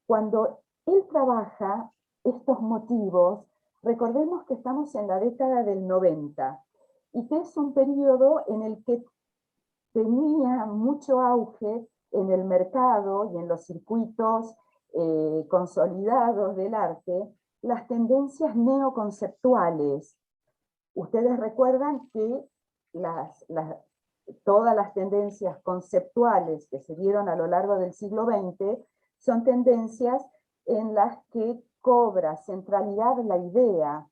Cuando él trabaja estos motivos, recordemos que estamos en la década del 90 y que es un periodo en el que tenía mucho auge en el mercado y en los circuitos consolidados del arte las tendencias neoconceptuales. Ustedes recuerdan que todas las tendencias conceptuales que se dieron a lo largo del siglo XX son tendencias en las que cobra centralidad la idea,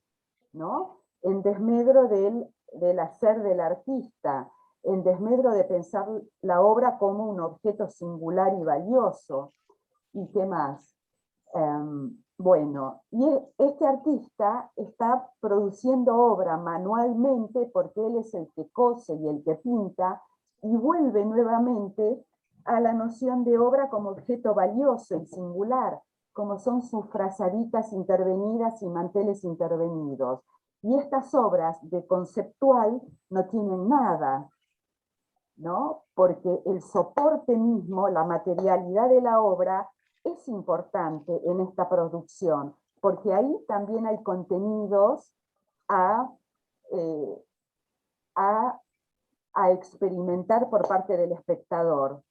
¿no? En desmedro del hacer del artista, en desmedro de pensar la obra como un objeto singular y valioso. ¿Y qué más? Bueno, y este artista está produciendo obra manualmente porque él es el que cose y el que pinta, y vuelve nuevamente a la noción de obra como objeto valioso y singular, como son sus frazaditas intervenidas y manteles intervenidos. Y estas obras de conceptual no tienen nada, ¿no? Porque el soporte mismo, la materialidad de la obra, es importante en esta producción, porque ahí también hay contenidos a, eh, a, a experimentar por parte del espectador.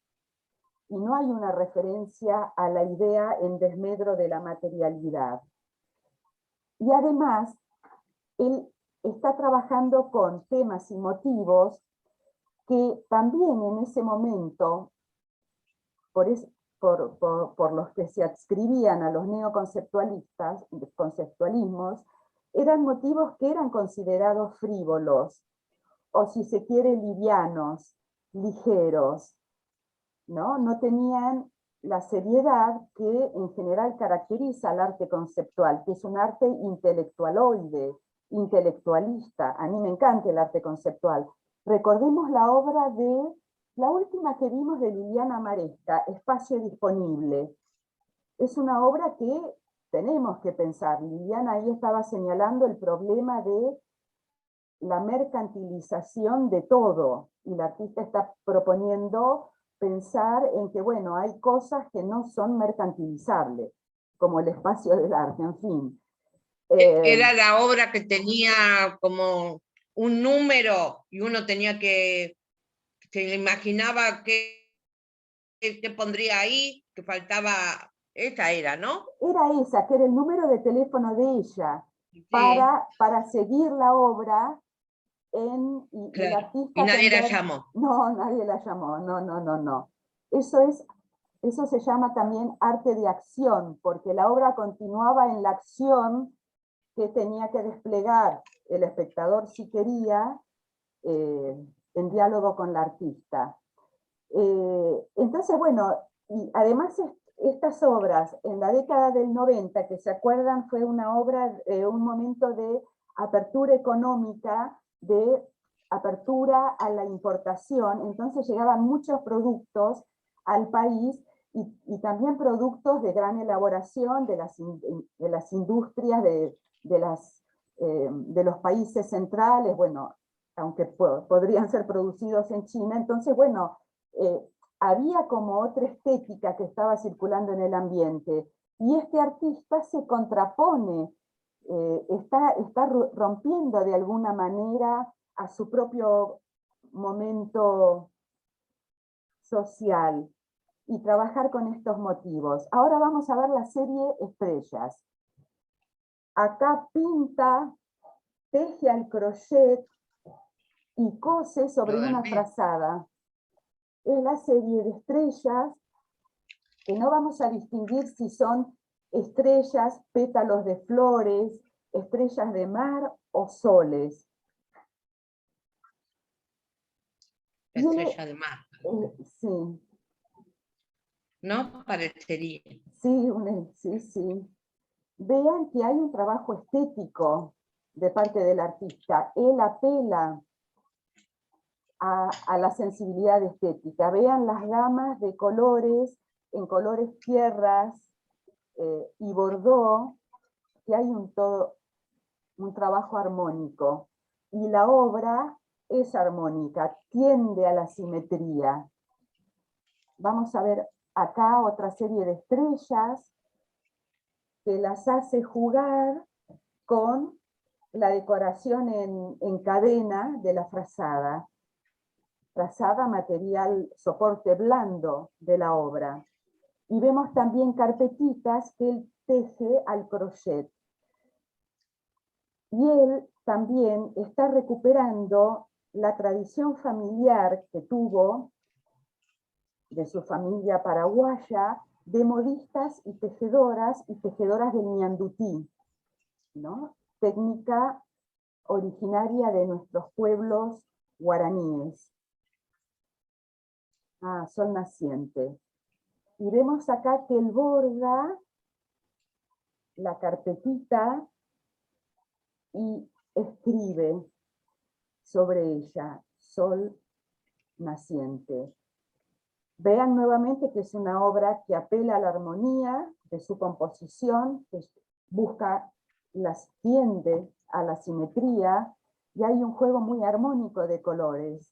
Y no hay una referencia a la idea en desmedro de la materialidad. Y además, él está trabajando con temas y motivos que también en ese momento, por los que se adscribían a los conceptualismos, eran motivos que eran considerados frívolos, o si se quiere, livianos, ligeros, ¿no? No tenían la seriedad que en general caracteriza al arte conceptual, que es un arte intelectualoide, intelectualista. A mí me encanta el arte conceptual. Recordemos la obra la última que vimos de Liliana Maresca, Espacio Disponible. Es una obra que tenemos que pensar. Liliana ahí estaba señalando el problema de la mercantilización de todo, y la artista está proponiendo pensar en que, bueno, hay cosas que no son mercantilizables, como el espacio del arte, en fin. Era la obra que tenía como un número y uno tenía se imaginaba que pondría ahí, que faltaba, esa era, ¿no? Era esa, que era el número de teléfono de ella, Sí. para seguir la obra y el claro. artista Y nadie la atender- llamó. No, nadie la llamó, no. Eso se llama también arte de acción, porque la obra continuaba en la acción que tenía que desplegar el espectador si quería, en diálogo con la artista. Entonces, bueno, y además estas obras en la década del 90, que se acuerdan, fue una obra, un momento de apertura económica, de apertura a la importación, entonces llegaban muchos productos al país y también productos de gran elaboración de las industrias de los países centrales, bueno, aunque podrían ser producidos en China. Entonces, bueno, había como otra estética que estaba circulando en el ambiente, y este artista se contrapone, está rompiendo de alguna manera a su propio momento social, y trabajar con estos motivos. Ahora vamos a ver la serie Estrellas. Acá pinta, teje al crochet y cose sobre una frazada. Es la serie de estrellas, que no vamos a distinguir si son estrellas, pétalos de flores, estrellas de mar o soles. Estrella de mar. Sí. No parecería. Sí. Vean que hay un trabajo estético de parte del artista. Él apela a la sensibilidad estética. Vean las gamas de colores, en colores tierras y bordó, que hay un trabajo armónico. Y la obra es armónica, tiende a la simetría. Vamos a ver acá otra serie de estrellas que las hace jugar con la decoración en cadena de la frazada. Frazada, material, soporte blando de la obra. Y vemos también carpetitas que él teje al crochet. Y él también está recuperando la tradición familiar que tuvo de su familia paraguaya, de modistas y tejedoras del ñandutí, ¿no? Técnica originaria de nuestros pueblos guaraníes. Sol naciente. Y vemos acá que él borda la carpetita y escribe sobre ella, sol naciente. Vean nuevamente que es una obra que apela a la armonía de su composición, que tiende a la simetría, y hay un juego muy armónico de colores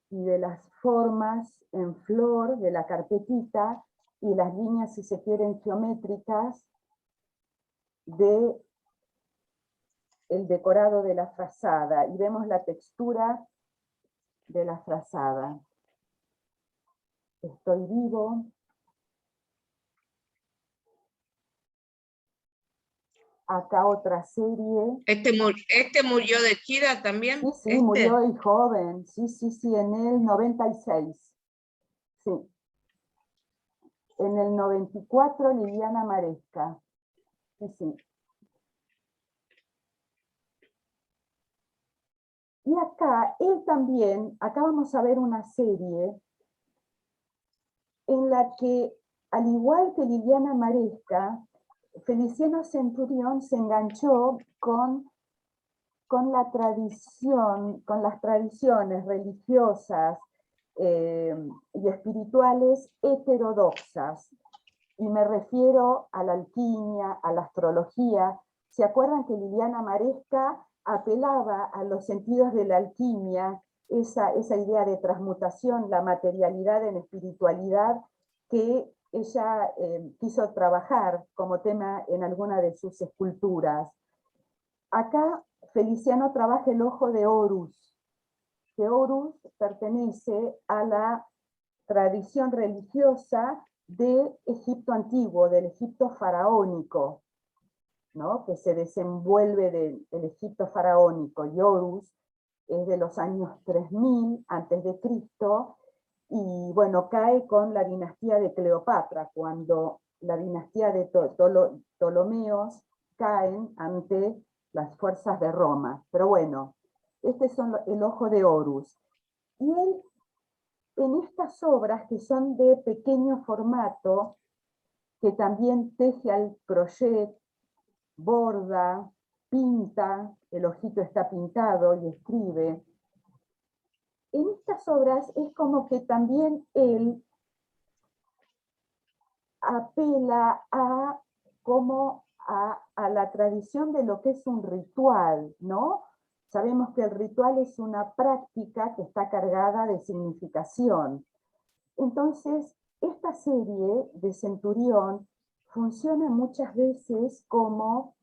y de las formas en flor de la carpetita y las líneas, si se quieren, geométricas de el decorado de la frazada, y vemos la textura de la frazada. Estoy vivo. Acá otra serie. ¿Este murió de SIDA también? Sí, murió y joven. Sí, en el 96. Sí. En el 94, Liliana Maresca. Sí. Y acá, él también, acá vamos a ver una serie en la que, al igual que Liliana Maresca, Feliciano Centurión se enganchó con la tradición, con las tradiciones religiosas y espirituales heterodoxas. Y me refiero a la alquimia, a la astrología. ¿Se acuerdan que Liliana Maresca apelaba a los sentidos de la alquimia, esa idea de transmutación, la materialidad en espiritualidad, que ella quiso trabajar como tema en alguna de sus esculturas? Acá Feliciano trabaja el ojo de Horus, que Horus pertenece a la tradición religiosa de Egipto antiguo, del Egipto faraónico. ¿no? Que se desenvuelve del Egipto faraónico, y Horus es de los años 3000 antes de Cristo, y bueno, cae con la dinastía de Cleopatra, cuando la dinastía de Ptolomeos caen ante las fuerzas de Roma. Pero bueno, este es el ojo de Horus. Y él, en estas obras que son de pequeño formato, que también teje al crochet, borda, pinta, el ojito está pintado y escribe. En estas obras es como que también él apela a la tradición de lo que es un ritual, ¿no? Sabemos que el ritual es una práctica que está cargada de significación. Entonces, esta serie de Centurión funciona muchas veces como,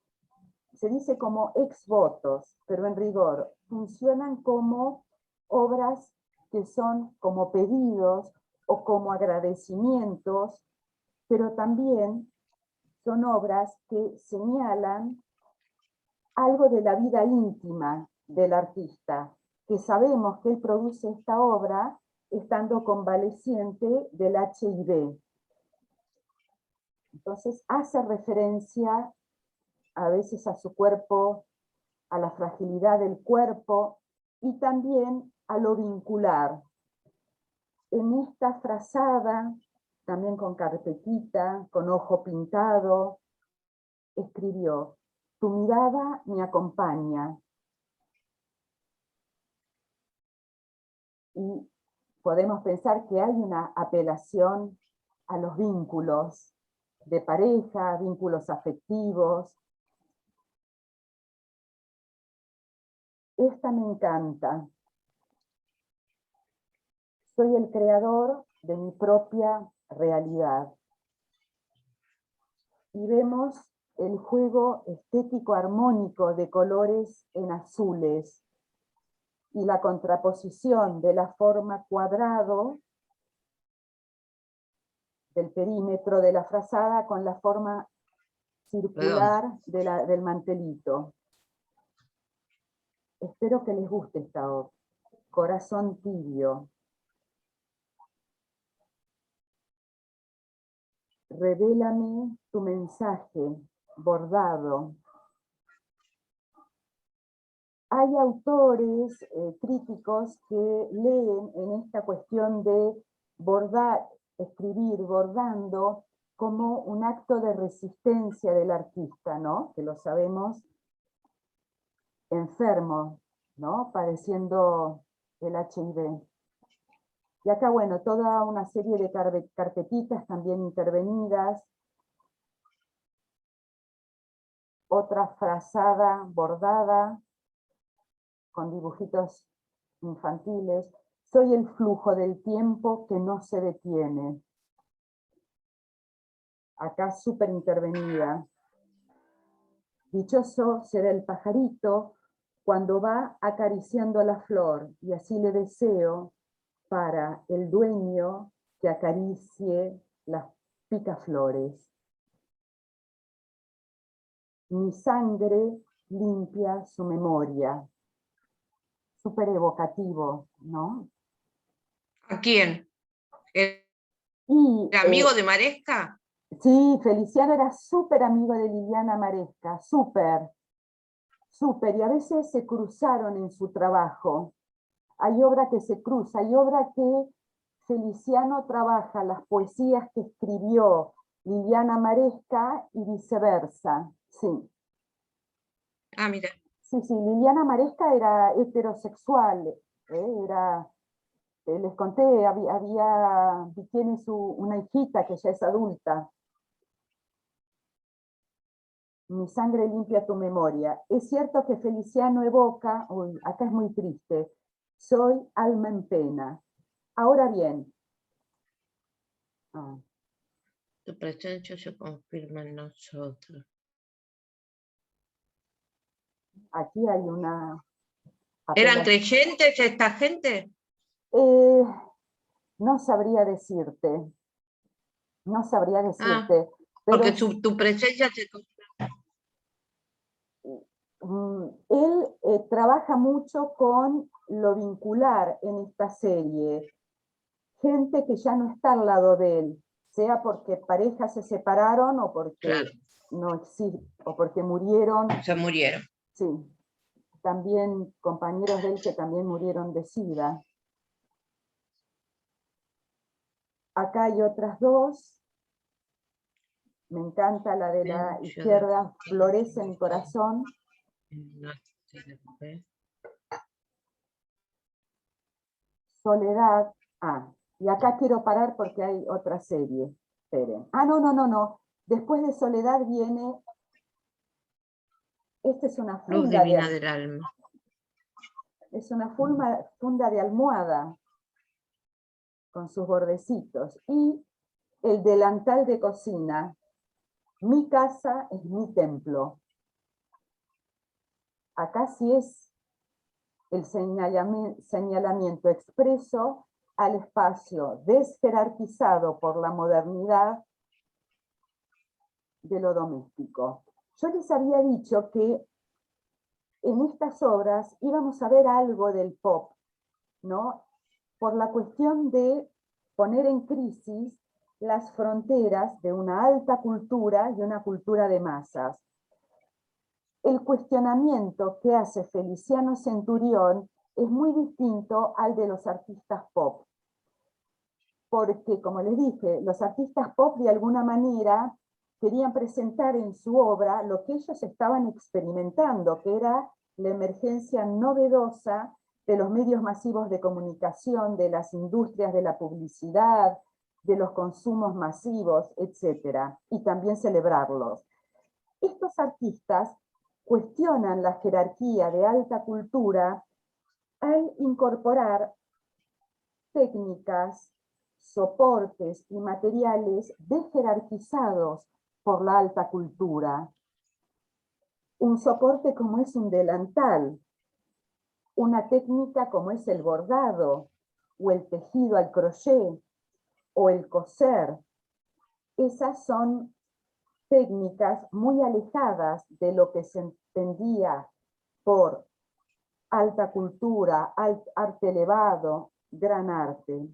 se dice como ex votos, pero en rigor, funcionan como obras que son como pedidos o como agradecimientos, pero también son obras que señalan algo de la vida íntima del artista, que sabemos que él produce esta obra estando convaleciente del HIV. Entonces hace referencia a veces a su cuerpo, a la fragilidad del cuerpo y también a lo vincular. En esta frazada, también con carpetita, con ojo pintado, escribió: tu mirada me acompaña. Y podemos pensar que hay una apelación a los vínculos de pareja, vínculos afectivos. Esta me encanta. Soy el creador de mi propia realidad. Y vemos el juego estético armónico de colores en azules y la contraposición de la forma cuadrado del perímetro de la frazada con la forma circular del mantelito. Espero que les guste esta obra. Corazón tibio. Revélame tu mensaje, bordado. Hay autores, críticos, que leen en esta cuestión de bordar, escribir bordando, como un acto de resistencia del artista, ¿no? Que lo sabemos enfermo, ¿no? Padeciendo el HIV. Y acá, bueno, toda una serie de carpetitas también intervenidas, otra frazada bordada, con dibujitos infantiles. Soy el flujo del tiempo que no se detiene. Acá súper intervenida. Dichoso será el pajarito cuando va acariciando la flor, y así le deseo para el dueño que acaricie las picaflores. Mi sangre limpia su memoria. Súper evocativo, ¿no? ¿A quién? ¿El Y amigo de Maresca? sí, Feliciano era súper amigo de Liliana Maresca, súper, súper, y a veces se cruzaron en su trabajo. Hay obra que se cruza, hay obra que Feliciano trabaja las poesías que escribió Liliana Maresca y viceversa, sí. Ah, mira. Sí, sí, Liliana Maresca era heterosexual, les conté, tiene una hijita que ya es adulta. Mi sangre limpia tu memoria. Es cierto que Feliciano evoca, uy, acá es muy triste, soy alma en pena. Ahora bien, Tu presencia se confirma en nosotros. aquí hay una... ¿Eran creyentes esta gente? No sabría decirte, no sabría decirte. Porque Pero tu presencia se confirma. él trabaja mucho con lo vincular en esta serie. Gente que ya no está al lado de él, sea porque parejas se separaron o porque Claro, no existe, o porque murieron. se murieron. Sí, también compañeros de él que también murieron de SIDA. Acá hay otras dos. Me encanta la de la izquierda, Florece mi corazón. Soledad. Ah, y acá quiero parar porque hay otra serie. Esperen. Ah, no. Después de Soledad viene... Esta es una Luz funda divina del alma. Es una funda de almohada con sus bordecitos. Y el delantal de cocina. Mi casa es mi templo. Acá sí es el señalamiento expreso al espacio desjerarquizado por la modernidad de lo doméstico. Yo les había dicho que en estas obras íbamos a ver algo del pop, ¿no? Por la cuestión de poner en crisis las fronteras de una alta cultura y una cultura de masas. El cuestionamiento que hace Feliciano Centurión es muy distinto al de los artistas pop. Porque, como les dije, los artistas pop de alguna manera querían presentar en su obra lo que ellos estaban experimentando, que era la emergencia novedosa de los medios masivos de comunicación, de las industrias de la publicidad, de los consumos masivos, etc. Y también celebrarlos. Estos artistas cuestionan la jerarquía de alta cultura al incorporar técnicas, soportes y materiales desjerarquizados por la alta cultura. Un soporte como es un delantal, una técnica como es el bordado, o el tejido al crochet, o el coser. Esas son técnicas muy alejadas de lo que se entendía por alta cultura, arte elevado, gran arte.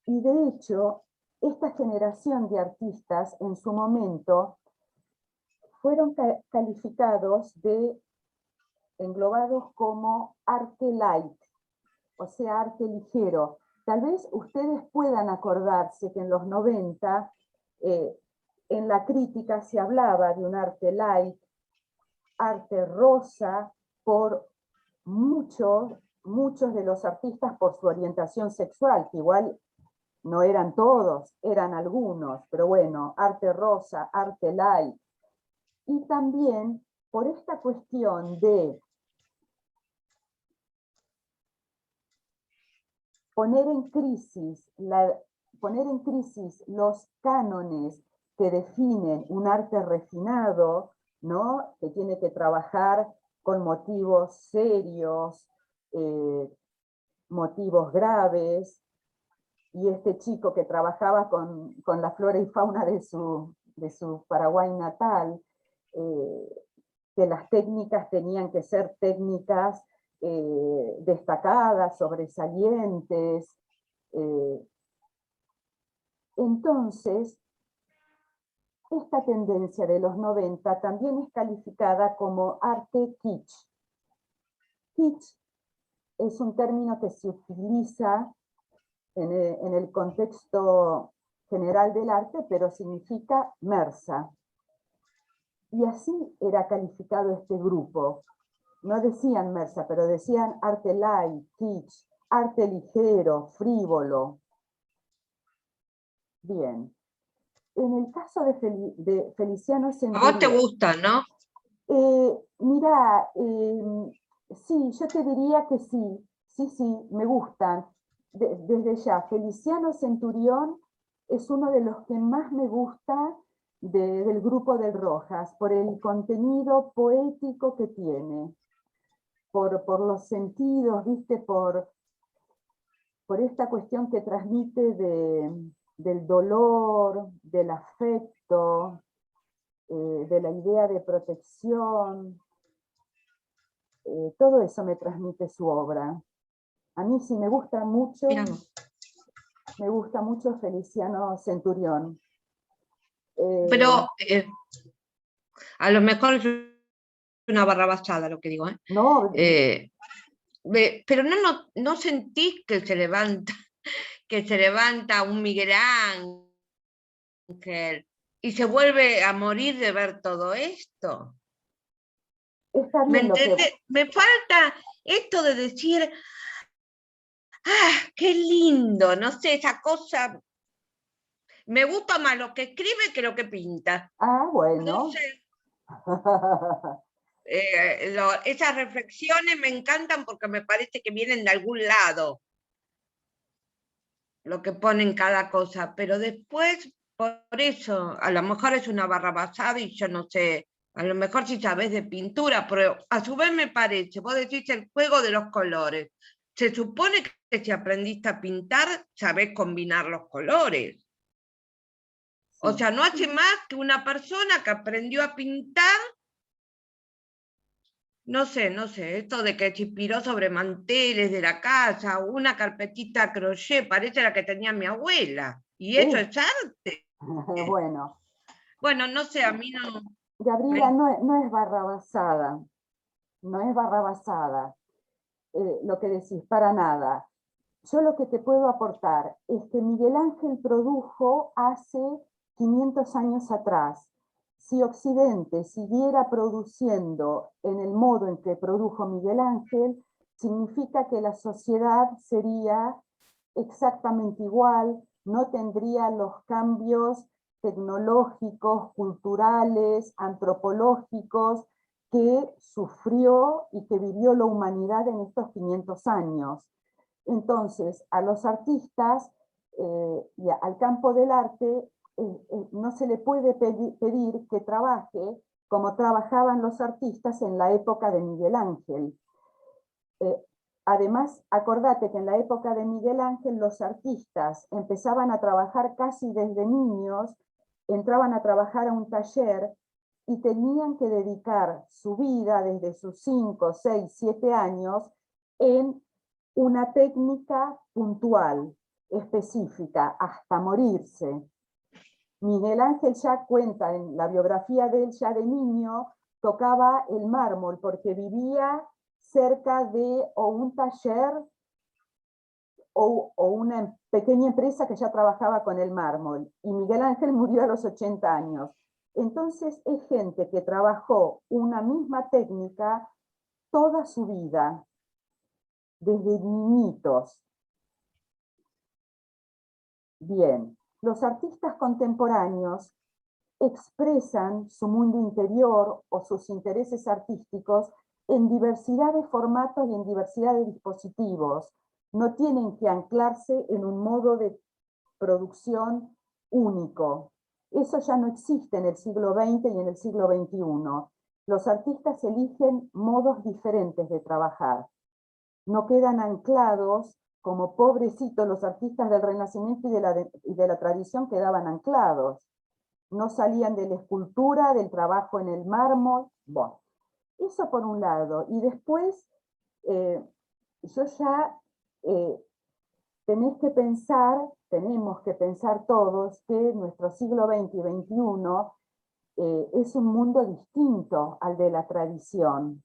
Y de hecho, esta generación de artistas en su momento fueron calificados englobados como arte light, o sea, arte ligero. Tal vez ustedes puedan acordarse que en los 90 en la crítica se hablaba de un arte light, arte rosa, por muchos de los artistas por su orientación sexual, que igual no eran todos, eran algunos, pero bueno, arte rosa, arte light. Y también por esta cuestión de poner en crisis los cánones que definen un arte refinado, ¿no? Que tiene que trabajar con motivos serios, motivos graves, y este chico que trabajaba con la flora y fauna de su Paraguay natal, que las técnicas tenían que ser técnicas destacadas, sobresalientes. Entonces, esta tendencia de los 90 también es calificada como arte kitsch. Kitsch es un término que se utiliza en el contexto general del arte, pero significa mersa. Y así era calificado este grupo. No decían mersa, pero decían arte light, kitsch, arte ligero, frívolo. Bien. En el caso de Feliciano Centurión... A vos te gusta, ¿no? Mira, sí, yo te diría que sí, me gustan. Desde ya, Feliciano Centurión es uno de los que más me gusta del grupo del Rojas, por el contenido poético que tiene, por los sentidos, ¿viste? Por esta cuestión que transmite del dolor, del afecto, de la idea de protección. Todo eso me transmite su obra. A mí sí me gusta mucho Feliciano Centurión. Pero a lo mejor es una barrabasada lo que digo, ¿eh? No, Pero no sentís que se levanta un Miguel Ángel y se vuelve a morir de ver todo esto. está ¿Me bien lo que... entendés? Me falta esto de decir, qué lindo, no sé, esa cosa. Me gusta más lo que escribe que lo que pinta. Ah, bueno. No sé. Esas reflexiones me encantan porque me parece que vienen de algún lado, lo que ponen cada cosa, pero después, por eso, a lo mejor es una barrabasada y yo no sé, a lo mejor sí sabes de pintura, pero a su vez me parece, vos decís el juego de los colores, se supone que si aprendiste a pintar, sabés combinar los colores. O sea, no hace más que una persona que aprendió a pintar. No sé, esto de que se inspiró sobre manteles de la casa, una carpetita crochet, parece la que tenía mi abuela. Y eso es arte. Bueno. Bueno, no sé, a mí no. Gabriela, no es barrabasada, no es barrabasada, lo que decís, para nada. Yo lo que te puedo aportar es que Miguel Ángel produjo hace 500 años atrás. Si Occidente siguiera produciendo en el modo en que produjo Miguel Ángel, significa que la sociedad sería exactamente igual, no tendría los cambios tecnológicos, culturales, antropológicos que sufrió y que vivió la humanidad en estos 500 años. Entonces, a los artistas y al campo del arte no se le puede pedir que trabaje como trabajaban los artistas en la época de Miguel Ángel. Además, acordate que en la época de Miguel Ángel los artistas empezaban a trabajar casi desde niños, entraban a trabajar a un taller y tenían que dedicar su vida desde sus 5, 6, 7 años en una técnica puntual, específica, hasta morirse. Miguel Ángel ya cuenta en la biografía de él, ya de niño, tocaba el mármol porque vivía cerca de o un taller o una pequeña empresa que ya trabajaba con el mármol. Y Miguel Ángel murió a los 80 años. Entonces es gente que trabajó una misma técnica toda su vida, desde niñitos. Bien, los artistas contemporáneos expresan su mundo interior o sus intereses artísticos en diversidad de formatos y en diversidad de dispositivos. No tienen que anclarse en un modo de producción único. Eso ya no existe en el siglo XX y en el siglo XXI. Los artistas eligen modos diferentes de trabajar. No quedan anclados como pobrecitos los artistas del Renacimiento y de la tradición quedaban anclados. No salían de la escultura, del trabajo en el mármol. Bueno, eso por un lado. Y después, yo ya tenemos que pensar todos que nuestro siglo XX y XXI es un mundo distinto al de la tradición.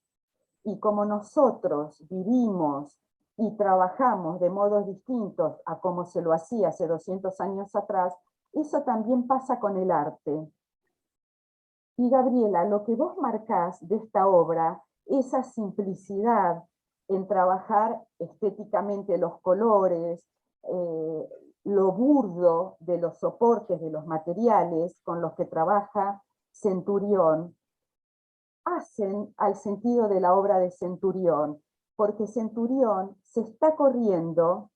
Y como nosotros vivimos y trabajamos de modos distintos a como se lo hacía hace 200 años atrás, eso también pasa con el arte. Y Gabriela, lo que vos marcás de esta obra, esa simplicidad en trabajar estéticamente los colores, lo burdo de los soportes, de los materiales con los que trabaja Centurión, hacen al sentido de la obra de Centurión, porque Centurión se está corriendo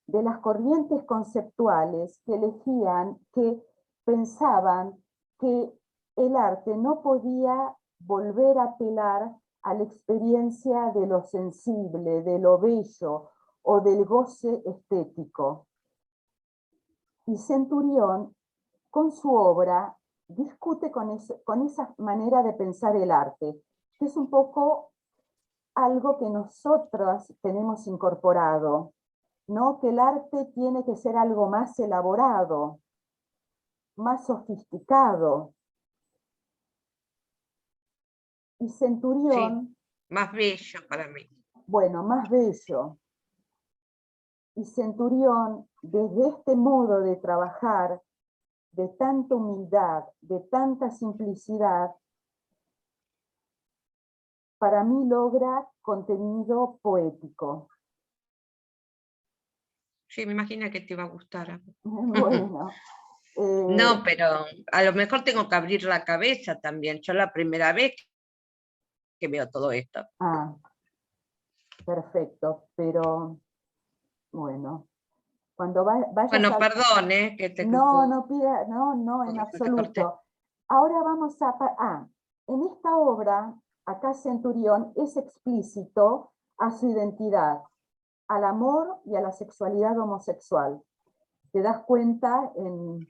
de las corrientes conceptuales que elegían, que pensaban que el arte no podía volver a apelar a la experiencia de lo sensible, de lo bello o del goce estético. Y Centurión, con su obra, discute con esa manera de pensar el arte, que es un poco algo que nosotros tenemos incorporado, ¿no? Que el arte tiene que ser algo más elaborado, más sofisticado. Y Centurión, sí, más bello para mí. bueno, más bello. Y Centurión, desde este modo de trabajar, de tanta humildad, de tanta simplicidad, para mí logra contenido poético. Sí, me imagino que te iba a gustar. Bueno. No, pero a lo mejor tengo que abrir la cabeza también. Yo la primera vez que veo todo esto. Ah, perfecto, pero bueno, cuando vayas Bueno, a... perdón, que te No, no pida, no, en que te corté. absoluto. Ahora vamos a... en esta obra, acá Centurión es explícito a su identidad, al amor y a la sexualidad homosexual. Te das cuenta en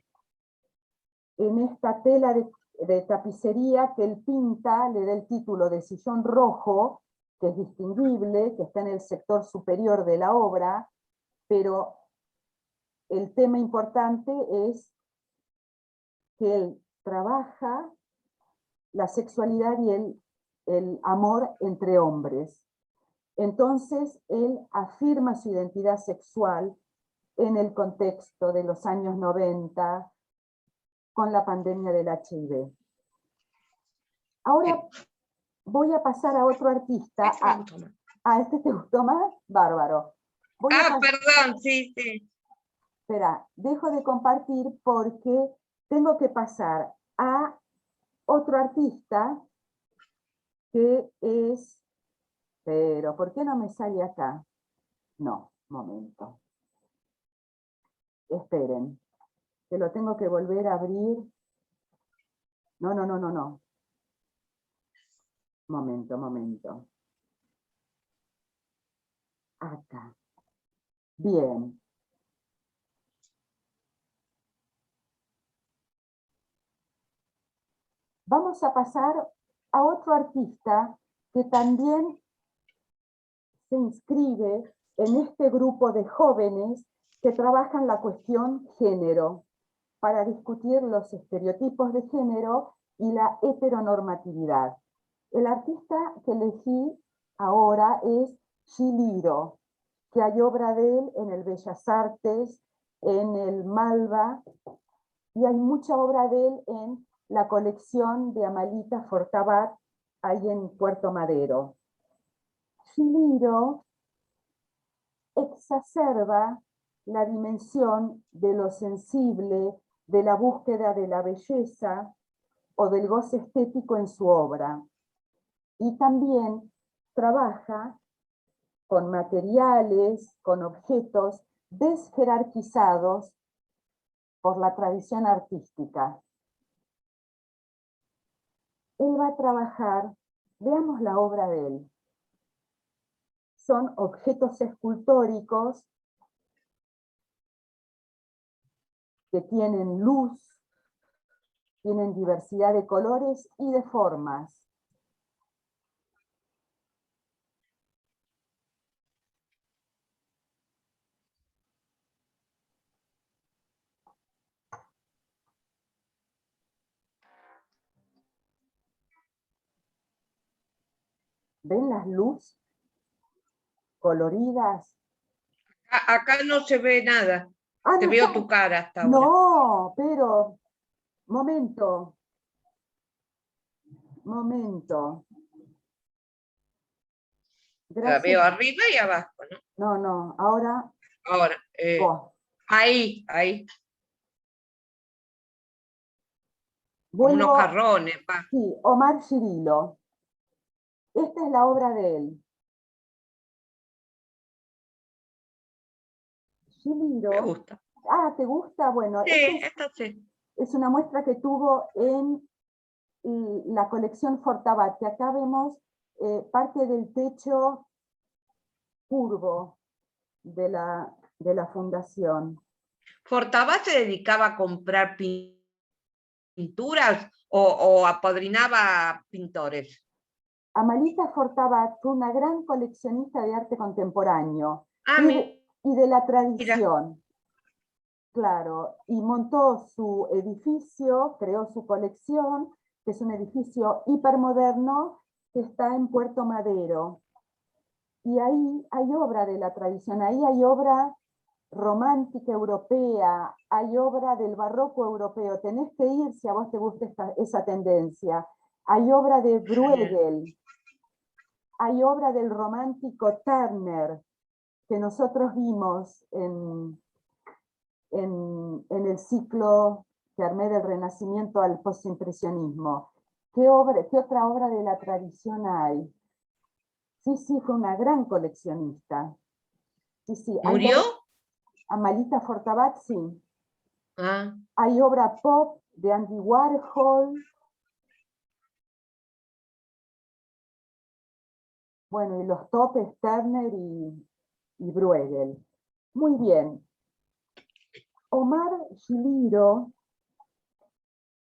esta tela de tapicería que él pinta, le da el título de Sillón Rojo, que es distinguible, que está en el sector superior de la obra, pero el tema importante es que él trabaja la sexualidad y el amor entre hombres. Entonces, él afirma su identidad sexual en el contexto de los años 90, con la pandemia del HIV. Ahora voy a pasar a otro artista. Este me gustó más. ¿A este te gustó más? Bárbaro. Perdón, sí, sí. Espera, dejo de compartir porque tengo que pasar a otro artista que es... Pero, ¿por qué no me sale acá? No, momento. Esperen, que lo tengo que volver a abrir. No. Momento. Acá. Bien. Vamos a pasar a otro artista que también se inscribe en este grupo de jóvenes que trabajan la cuestión género para discutir los estereotipos de género y la heteronormatividad. El artista que elegí ahora es Chiliro, que hay obra de él en el Bellas Artes, en el Malva, y hay mucha obra de él en la colección de Amalita Fortabat, ahí en Puerto Madero. Chiliro exacerba la dimensión de lo sensible, de la búsqueda de la belleza o del goce estético en su obra. Y también trabaja con materiales, con objetos desjerarquizados por la tradición artística. Él va a trabajar, veamos la obra de él. Son objetos escultóricos que tienen luz, tienen diversidad de colores y de formas. ¿Ven las luces coloridas? Acá no se ve nada. Ah, Te no, veo tu cara hasta ahora. no, pero, momento. La Gracias. veo arriba y abajo, ¿no? No, ahora Ahora, vos. ahí, como unos Vuelvo, jarrones, va. sí, Omar Cirilo. Esta es la obra de él. Me Cirilo. gusta. Ah, ¿te gusta? Bueno, Sí, esta esta sí. es una muestra que tuvo en la colección Fortabat, que acá vemos parte del techo curvo de la fundación. ¿Fortabá se dedicaba a comprar pinturas o apadrinaba pintores? Amalita Fortabat fue una gran coleccionista de arte contemporáneo Ah, y de la mira. tradición. Claro, y montó su edificio, creó su colección, que es un edificio hipermoderno que está en Puerto Madero. Y ahí hay obra de la tradición, ahí hay obra romántica europea, hay obra del barroco europeo. Tenés que ir si a vos te gusta esa tendencia. Hay obra de Bruegel, hay obra del romántico Turner, que nosotros vimos en el ciclo que armé del Renacimiento al postimpresionismo. ¿Qué otra obra de la tradición hay? Sí, fue una gran coleccionista. Sí, hay ¿Murió? Amalita Fortabat, sí. Ah. Hay obra pop de Andy Warhol. Bueno, y los topes Turner y Bruegel. Muy bien. Omar Giliro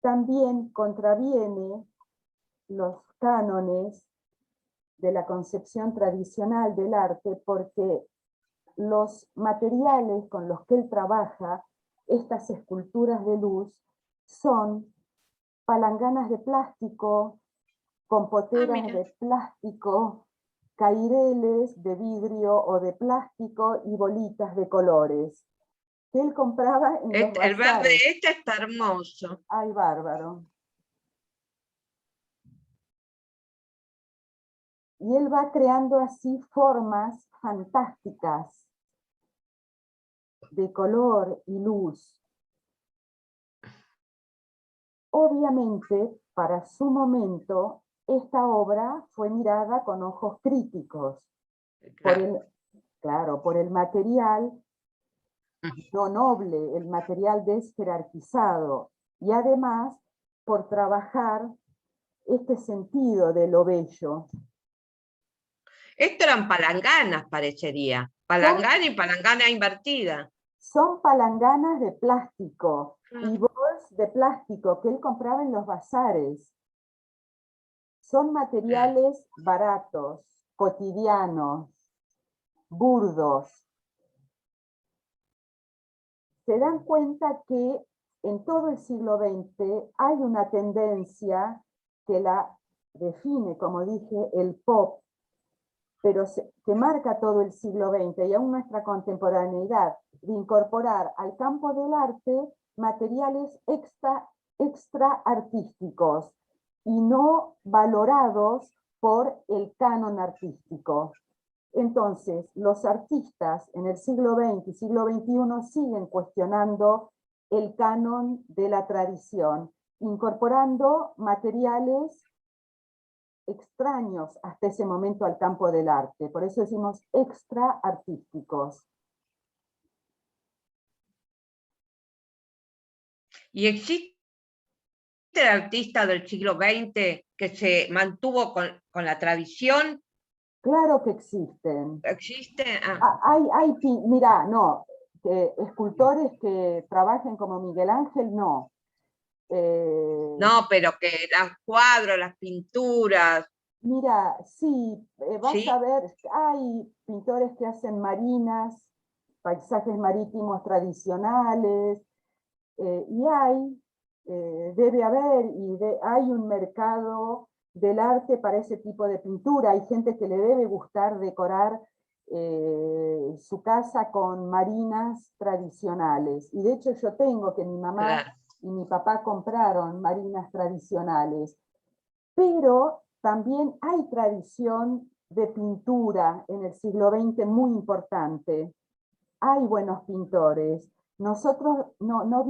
también contraviene los cánones de la concepción tradicional del arte porque los materiales con los que él trabaja, estas esculturas de luz, son palanganas de plástico, compoteras de plástico, caireles de vidrio o de plástico y bolitas de colores que él compraba en los El verde bazares. este está hermoso. Ay, bárbaro. Y él va creando así formas fantásticas de color y luz. Obviamente, para su momento, esta obra fue mirada con ojos críticos, por el material no noble, el material desjerarquizado, y además por trabajar este sentido de lo bello. Esto eran palanganas, parecería. Palangana y palangana invertida. Son palanganas de plástico y bols de plástico que él compraba en los bazares. Son materiales baratos, cotidianos, burdos. Se dan cuenta que en todo el siglo XX hay una tendencia que la define, como dije, el pop, pero que marca todo el siglo XX y aún nuestra contemporaneidad, de incorporar al campo del arte materiales extra artísticos y no valorados por el canon artístico. Entonces, los artistas en el siglo XX y siglo XXI siguen cuestionando el canon de la tradición, incorporando materiales extraños hasta ese momento al campo del arte. Por eso decimos extra artísticos. ¿Y existe el artista del siglo XX que se mantuvo con la tradición? Claro que existen. ¿Existe? Ah. Mira, no, escultores que trabajen como Miguel Ángel, no. No, pero que los cuadros, las pinturas. Mira, sí, vas ¿Sí? a ver, hay pintores que hacen marinas, paisajes marítimos tradicionales, y debe haber, hay un mercado del arte para ese tipo de pintura. Hay gente que le debe gustar decorar su casa con marinas tradicionales. Y de hecho yo tengo que mi mamá y mi papá compraron marinas tradicionales. Pero también hay tradición de pintura en el siglo XX muy importante. Hay buenos pintores. Nosotros no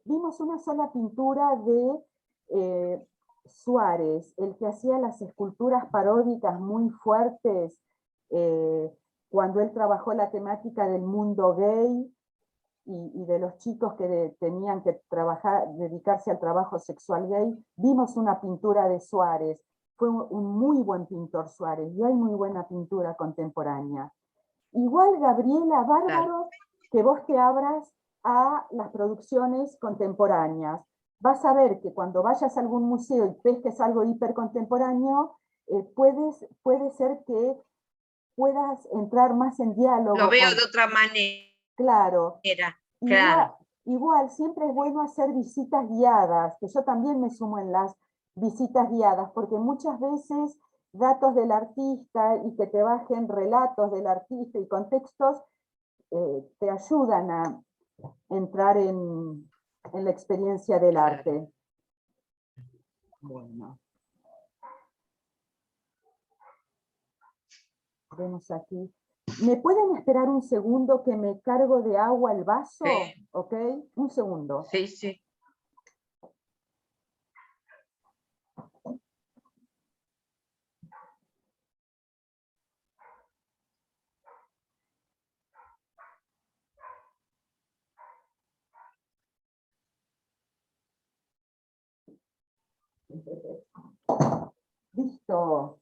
vimos una sola pintura de Suárez, el que hacía las esculturas paródicas muy fuertes, eh, cuando él trabajó la temática del mundo gay y de los chicos que tenían que dedicarse al trabajo sexual gay. Vimos una pintura de Suárez. Fue un muy buen pintor Suárez, y hay muy buena pintura contemporánea. Igual, Gabriela, bárbaro que vos te abras a las producciones contemporáneas. Vas a ver que cuando vayas a algún museo y pesques algo hipercontemporáneo, puede ser que puedas entrar más en diálogo. Lo veo de otra manera. Claro. Claro. Igual, siempre es bueno hacer visitas guiadas, que yo también me sumo en las visitas guiadas, porque muchas veces datos del artista y que te bajen relatos del artista y contextos te ayudan a entrar en la experiencia del arte. Bueno. Vemos aquí. ¿Me pueden esperar un segundo que me cargo de agua el vaso? Sí. ¿Ok? Un segundo. Sí, sí. Listo.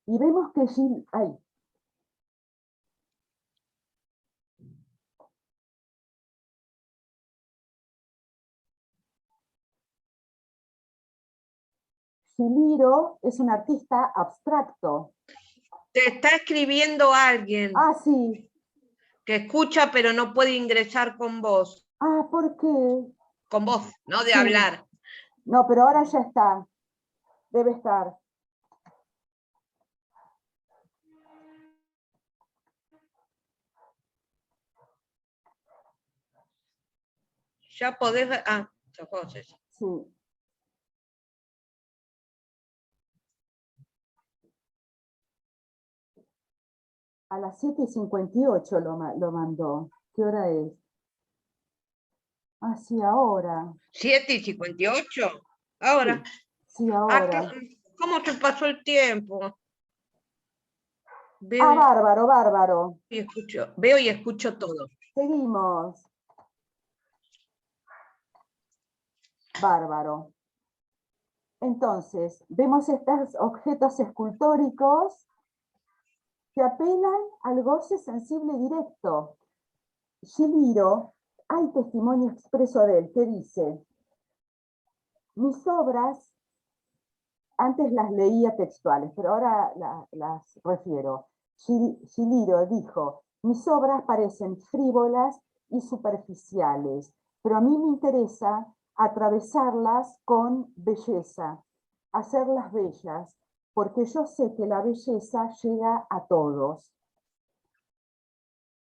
Y vemos que Gil... ¡Ay! Chihiro es un artista abstracto. Te está escribiendo alguien. Ah, sí. Que escucha pero no puede ingresar con voz. Ah, ¿por qué? Con voz, no de sí. hablar. No, pero ahora ya está. Debe estar. Ya podés ver. Ah, sí. A las 7:58 lo mandó. ¿Qué hora es? Ah, sí, ahora. 7:58. Ahora. Sí, ahora. ¿Cómo te pasó el tiempo? Veo bárbaro, bárbaro. Veo y escucho todo. Seguimos. Bárbaro. Entonces, vemos estos objetos escultóricos que apelan al goce sensible directo. Chihiro, hay testimonio expreso de él que dice: mis obras, antes las leía textuales, pero ahora las refiero. Chihiro dijo: mis obras parecen frívolas y superficiales, pero a mí me interesa atravesarlas con belleza, hacerlas bellas, porque yo sé que la belleza llega a todos.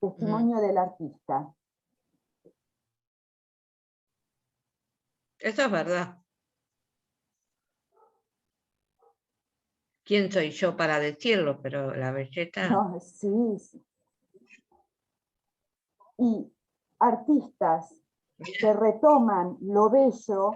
Testimonio del artista. Eso es verdad. ¿Quién soy yo para decirlo? Pero la belleza... No, sí, sí. Y artistas que retoman lo bello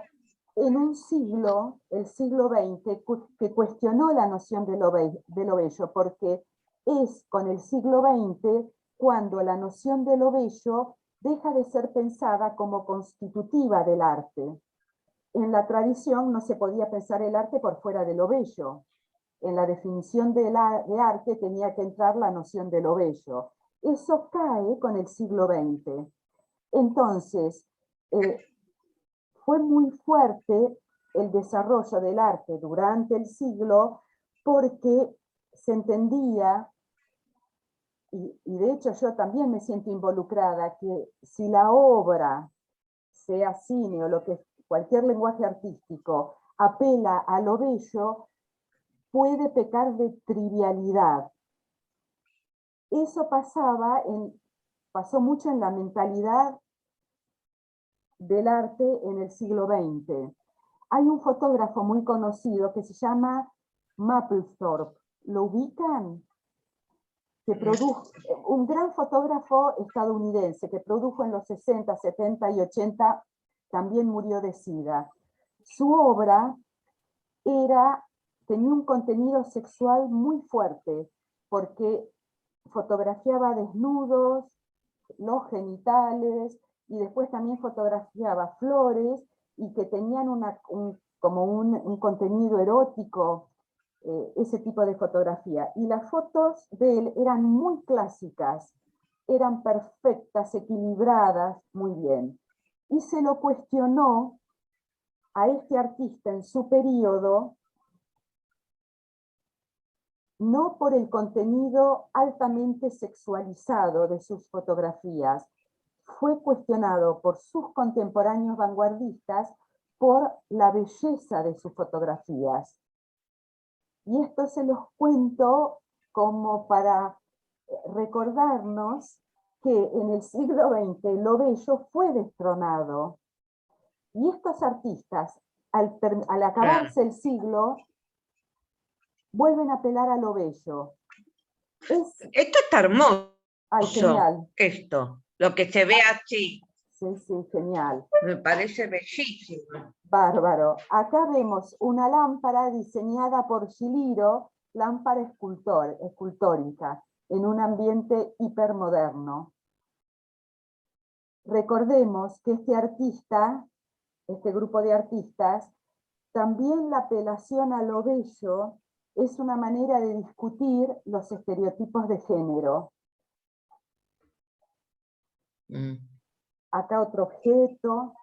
en un siglo, el siglo XX, que cuestionó la noción de lo bello, porque es con el siglo XX cuando la noción de lo bello deja de ser pensada como constitutiva del arte. En la tradición no se podía pensar el arte por fuera de lo bello. En la definición de arte tenía que entrar la noción de lo bello. Eso cae con el siglo XX. Entonces, fue muy fuerte el desarrollo del arte durante el siglo porque se entendía, y de hecho yo también me siento involucrada, que si la obra, sea cine o cualquier lenguaje artístico, apela a lo bello, puede pecar de trivialidad. Eso pasó mucho en la mentalidad del arte en el siglo XX. Hay un fotógrafo muy conocido que se llama Mapplethorpe. ¿Lo ubican? Que produjo, un gran fotógrafo estadounidense que produjo en los 60, 70 y 80, también murió de SIDA. Su obra tenía un contenido sexual muy fuerte, porque fotografiaba desnudos, los genitales, y después también fotografiaba flores, y que tenían como un contenido erótico, ese tipo de fotografía. Y las fotos de él eran muy clásicas, eran perfectas, equilibradas, muy bien. Y se lo cuestionó a este artista en su periodo, no por el contenido altamente sexualizado de sus fotografías, fue cuestionado por sus contemporáneos vanguardistas por la belleza de sus fotografías. Y esto se los cuento como para recordarnos que en el siglo XX lo bello fue destronado. Y estos artistas, al acabarse el siglo, vuelven a apelar a lo bello. Esto está hermoso. Ay, genial. Esto, lo que se ve así. Sí, sí, genial. Me parece bellísimo. Bárbaro. Acá vemos una lámpara diseñada por Giliro, lámpara escultórica, en un ambiente hipermoderno. Recordemos que este artista, este grupo de artistas, también la apelación a lo bello es una manera de discutir los estereotipos de género. Acá otro objeto.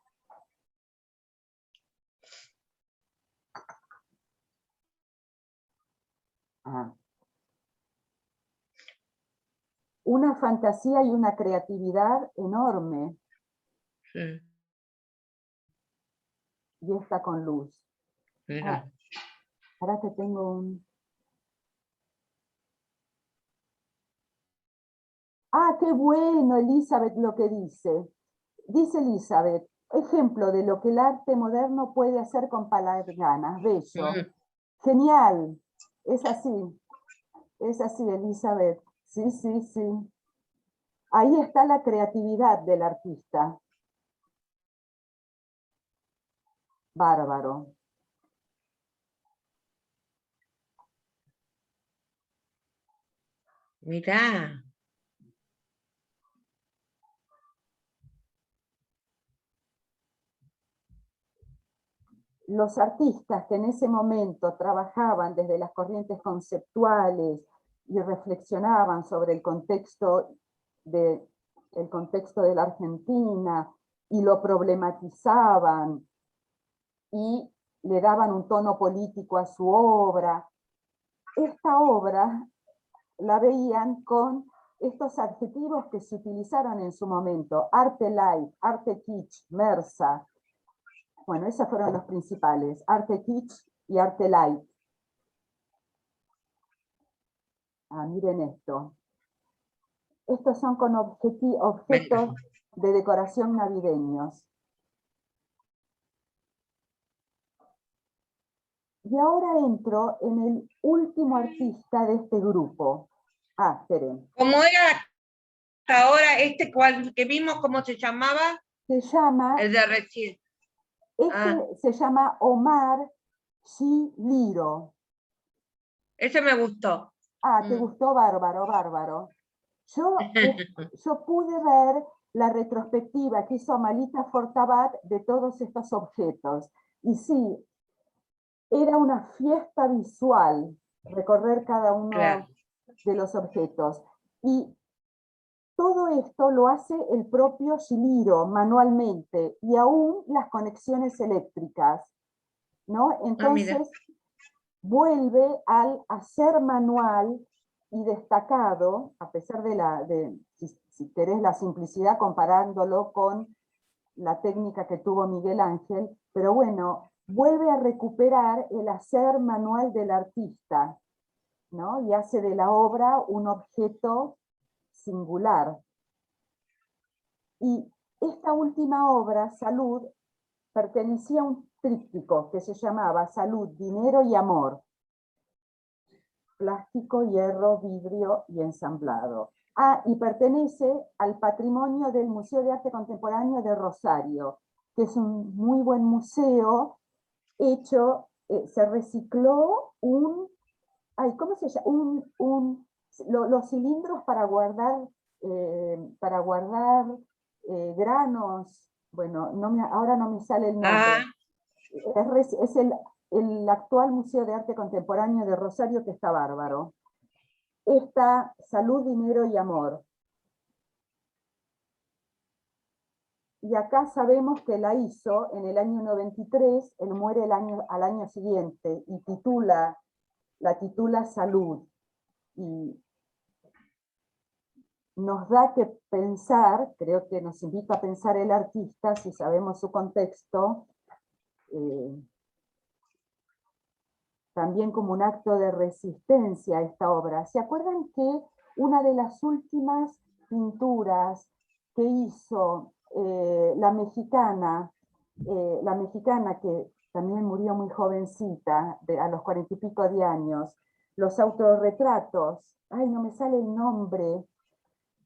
Una fantasía y una creatividad enorme. Sí. Y esta con luz. Ahora que tengo un... qué bueno, Elizabeth, lo que dice. Dice Elizabeth, ejemplo de lo que el arte moderno puede hacer con palabras, bello. Genial, es así, Elizabeth. Sí, sí, sí. Ahí está la creatividad del artista. Bárbaro. Mirá. Los artistas que en ese momento trabajaban desde las corrientes conceptuales y reflexionaban sobre el contexto de la Argentina y lo problematizaban y le daban un tono político a su obra. Esta obra la veían con estos adjetivos que se utilizaron en su momento: arte light, arte kitsch, mersa. Bueno, esos fueron los principales: arte kitsch y arte light. Miren esto. Estos son con objetos de decoración navideños. Y ahora entro en el último artista de este grupo. Esperen. ¿Cómo era ahora que vimos, cómo se llamaba? Se llama... El de recién. Se llama Omar Giliro. Ese me gustó. ¿Te gustó? Bárbaro, bárbaro. Yo pude ver la retrospectiva que hizo Malika Fortabat de todos estos objetos. Y sí, era una fiesta visual recorrer cada uno de los objetos. Y todo esto lo hace el propio Giliro manualmente, y aún las conexiones eléctricas, ¿no? Entonces, vuelve al hacer manual y destacado, a pesar de si querés, la simplicidad comparándolo con la técnica que tuvo Miguel Ángel, pero bueno, vuelve a recuperar el hacer manual del artista, ¿no? Y hace de la obra un objeto singular. Y esta última obra, Salud, pertenecía a un tríptico que se llamaba Salud, Dinero y Amor. Plástico, hierro, vidrio y ensamblado. Y pertenece al patrimonio del Museo de Arte Contemporáneo de Rosario, que es un muy buen museo hecho, se recicló ¿cómo se llama? Los cilindros para guardar granos, bueno, ahora no me sale el nombre. Es el actual Museo de Arte Contemporáneo de Rosario, que está bárbaro. Esta Salud, Dinero y Amor. y acá sabemos que la hizo en el año 93, él muere al año siguiente, y la titula Salud. Y nos da que pensar, creo que nos invita a pensar el artista, si sabemos su contexto, también como un acto de resistencia a esta obra. ¿Se acuerdan que una de las últimas pinturas que hizo la mexicana que también murió muy jovencita, a los 40 y pico de años, los autorretratos, ay, no me sale el nombre,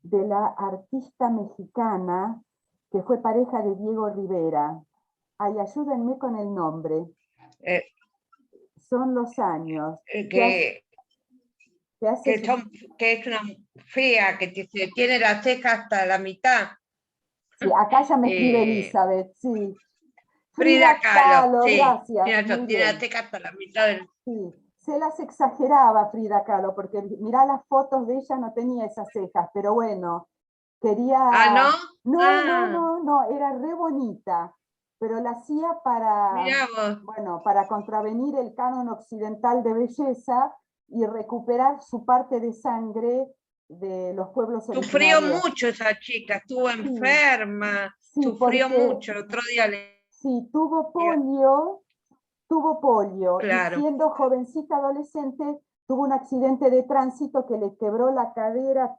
de la artista mexicana que fue pareja de Diego Rivera? Ay, ayúdenme con el nombre. Son los años. Que es una fea, que tiene la ceja hasta la mitad. Sí, acá ya me escribe Elizabeth, sí. Frida Kahlo, sí. Gracias. Tiene la ceja hasta la mitad del... Sí, se las exageraba Frida Kahlo, porque mirá las fotos de ella, no tenía esas cejas, pero bueno, quería... ¿Ah, no? No, era re bonita, pero la hacía Mirá vos. bueno, para contravenir el canon occidental de belleza y recuperar su parte de sangre de los pueblos Sufrió originarios. mucho esa chica, estuvo enferma, sí, sufrió mucho, el otro día le... Sí, tuvo polio, y Claro. siendo jovencita adolescente tuvo un accidente de tránsito que le quebró la cadera,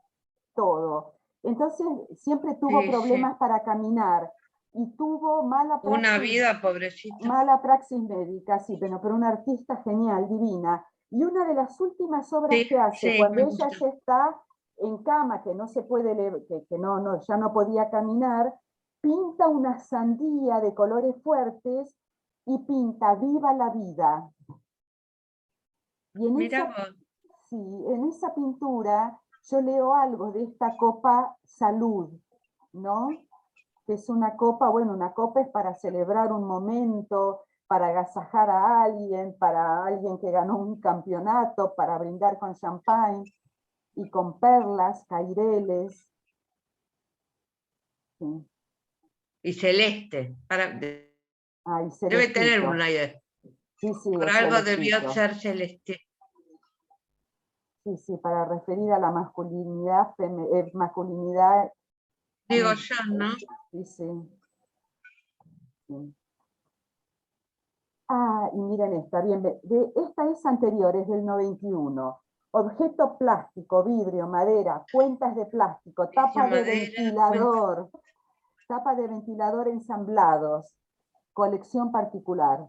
todo. Entonces siempre tuvo problemas para caminar y tuvo mala praxis, una vida, pobrecita. Mala praxis médica, sí, pero una artista genial, divina. Y una de las últimas obras que hace, cuando ella ya está en cama, que no se puede leer, ya no podía caminar, pinta una sandía de colores fuertes y pinta Viva la vida. Y en esa pintura yo leo algo de esta copa Salud, ¿no? Que es una copa, bueno, una copa es para celebrar un momento, para agasajar a alguien, para alguien que ganó un campeonato, para brindar con champán y con perlas, caireles. Sí. Y celeste. Debe tener una idea. Sí, Por algo debió ser celeste. Sí, para referir a la masculinidad, masculinidad. Digo yo, ¿no? Sí. Y miren esta, esta es anterior, es del 91. Objeto plástico, vidrio, madera, cuentas de plástico, tapa de ventilador ensamblados, colección particular.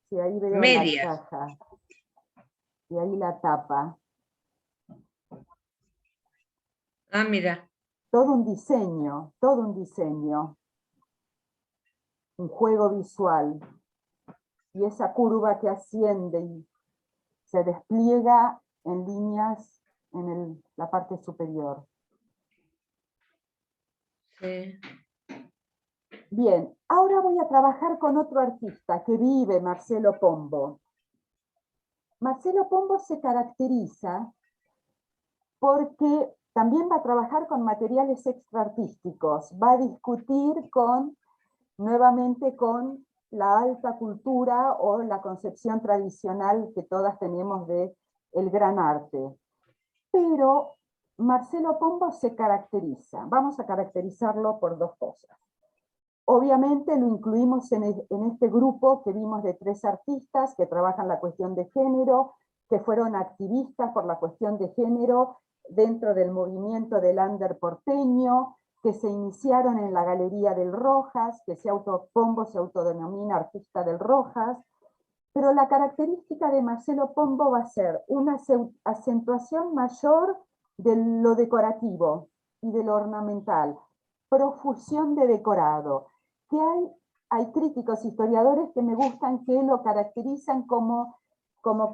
Sí, ahí veo medias. la caja. Y ahí la tapa. Mira. Todo un diseño. Un juego visual. Y esa curva que asciende y se despliega en líneas en la parte superior. Sí. Bien, ahora voy a trabajar con otro artista que vive, Marcelo Pombo. Marcelo Pombo se caracteriza porque también va a trabajar con materiales extraartísticos, va a discutir nuevamente con la alta cultura o la concepción tradicional que todas tenemos de el gran arte. Pero Marcelo Pombo se caracteriza, vamos a caracterizarlo por dos cosas. Obviamente lo incluimos en este grupo que vimos de 3 artistas que trabajan la cuestión de género, que fueron activistas por la cuestión de género dentro del movimiento del under porteño, que se iniciaron en la Galería del Rojas, que Pombo se autodenomina artista del Rojas, pero la característica de Marcelo Pombo va a ser una acentuación mayor de lo decorativo y de lo ornamental, profusión de decorado, que hay críticos, historiadores que me gustan que lo caracterizan como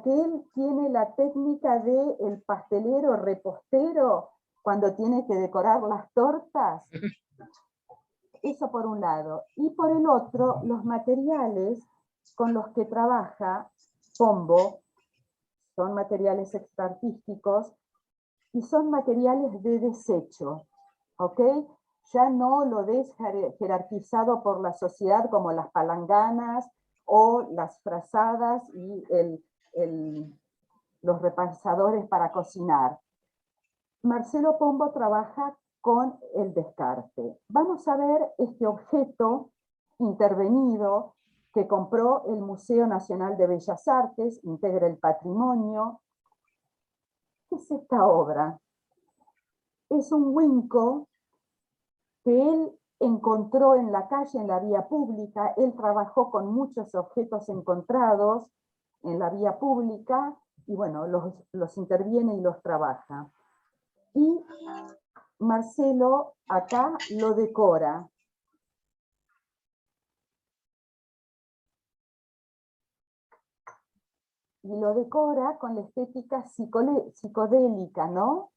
que él tiene la técnica del pastelero repostero cuando tiene que decorar las tortas. Eso por un lado. Y por el otro, los materiales con los que trabaja Pombo son materiales extraartísticos y son materiales de desecho. ¿Ok? ya no lo ves jerarquizado por la sociedad como las palanganas o las frazadas y los repasadores para cocinar. Marcelo Pombo trabaja con el descarte. Vamos a ver este objeto intervenido que compró el Museo Nacional de Bellas Artes, integra el patrimonio. ¿Qué es esta obra? Es un huinco que él encontró en la calle, en la vía pública. Él trabajó con muchos objetos encontrados en la vía pública y bueno, los interviene y los trabaja. Y Marcelo acá lo decora. Y lo decora con la estética psicodélica, ¿no?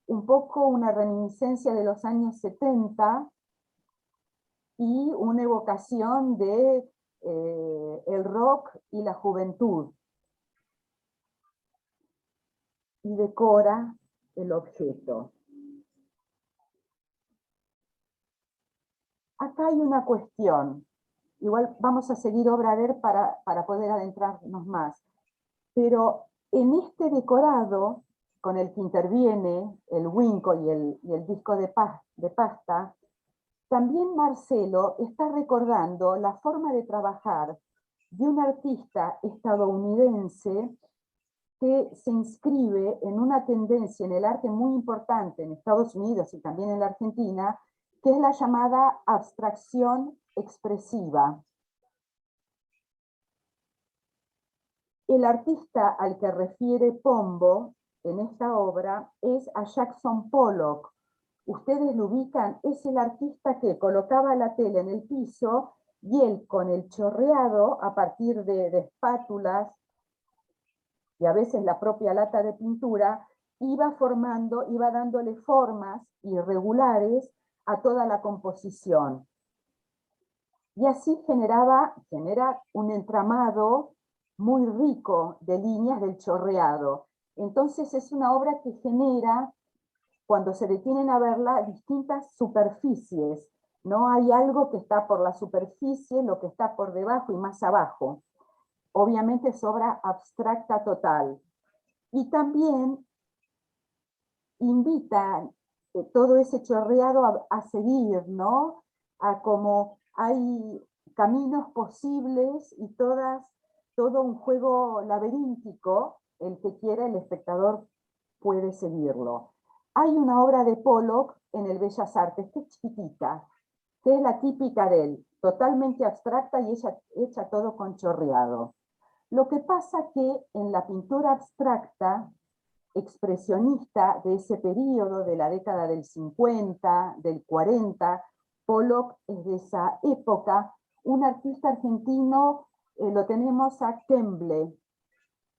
Un poco una reminiscencia de los años 70 y una evocación de el rock y la juventud. Y decora el objeto. Acá hay una cuestión. Igual vamos a seguir obra de para poder adentrarnos más. Pero en este decorado, con el que interviene el huinco y el disco de pasta, también Marcelo está recordando la forma de trabajar de un artista estadounidense que se inscribe en una tendencia en el arte muy importante en Estados Unidos y también en la Argentina, que es la llamada abstracción expresiva. El artista al que refiere Pombo en esta obra es a Jackson Pollock. Ustedes lo ubican, es el artista que colocaba la tela en el piso y él con el chorreado a partir de espátulas y a veces la propia lata de pintura, iba dándole formas irregulares a toda la composición. Y así genera un entramado muy rico de líneas del chorreado. Entonces es una obra que genera, cuando se detienen a verla, distintas superficies. No hay algo que está por la superficie, lo que está por debajo y más abajo. Obviamente es obra abstracta total. Y también invita todo ese chorreado a seguir, ¿no? A como hay caminos posibles y todo un juego laberíntico, el que quiera, el espectador puede seguirlo. Hay una obra de Pollock en el Bellas Artes, que es chiquitita, que es la típica de él, totalmente abstracta y hecha todo con chorreado. Lo que pasa que en la pintura abstracta expresionista de ese periodo, de la década del 50, del 40, Pollock es de esa época. Un artista argentino, lo tenemos a Kemble,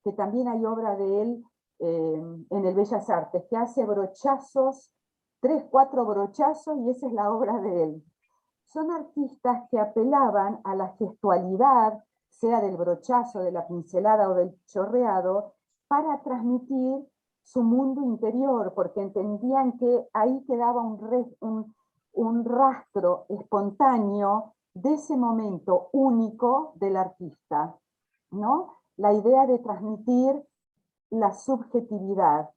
que también hay obra de él en el Bellas Artes, que hace brochazos, 3, 4 brochazos, y esa es la obra de él. Son artistas que apelaban a la gestualidad, sea del brochazo, de la pincelada o del chorreado, para transmitir su mundo interior, porque entendían que ahí quedaba un rastro espontáneo de ese momento único del artista, ¿no? La idea de transmitir la subjetividad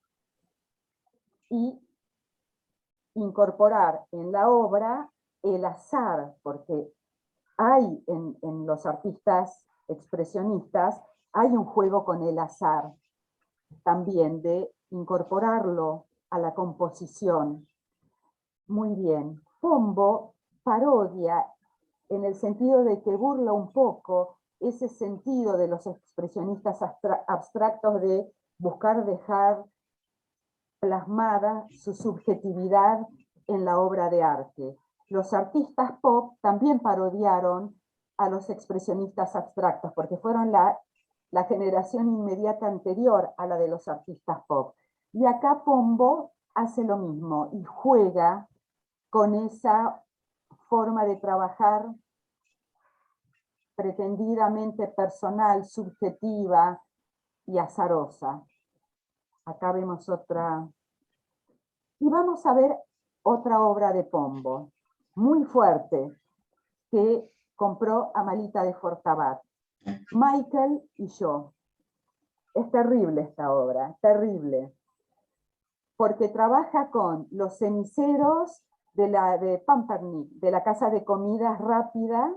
y incorporar en la obra el azar, porque hay en los artistas expresionistas, hay un juego con el azar, también de incorporarlo a la composición. Muy bien. Pombo parodia en el sentido de que burla un poco ese sentido de los expresionistas abstractos de buscar dejar plasmada su subjetividad en la obra de arte. Los artistas pop también parodiaron a los expresionistas abstractos, porque fueron la generación inmediata anterior a la de los artistas pop. Y acá Pombo hace lo mismo y juega con esa forma de trabajar pretendidamente personal, subjetiva y azarosa. Acá vemos otra. Y vamos a ver otra obra de Pombo, muy fuerte, que compró Amalita de Fortabat. Michael y yo. Es terrible esta obra, terrible. Porque trabaja con los ceniceros de Pampernick, de la casa de comidas rápida,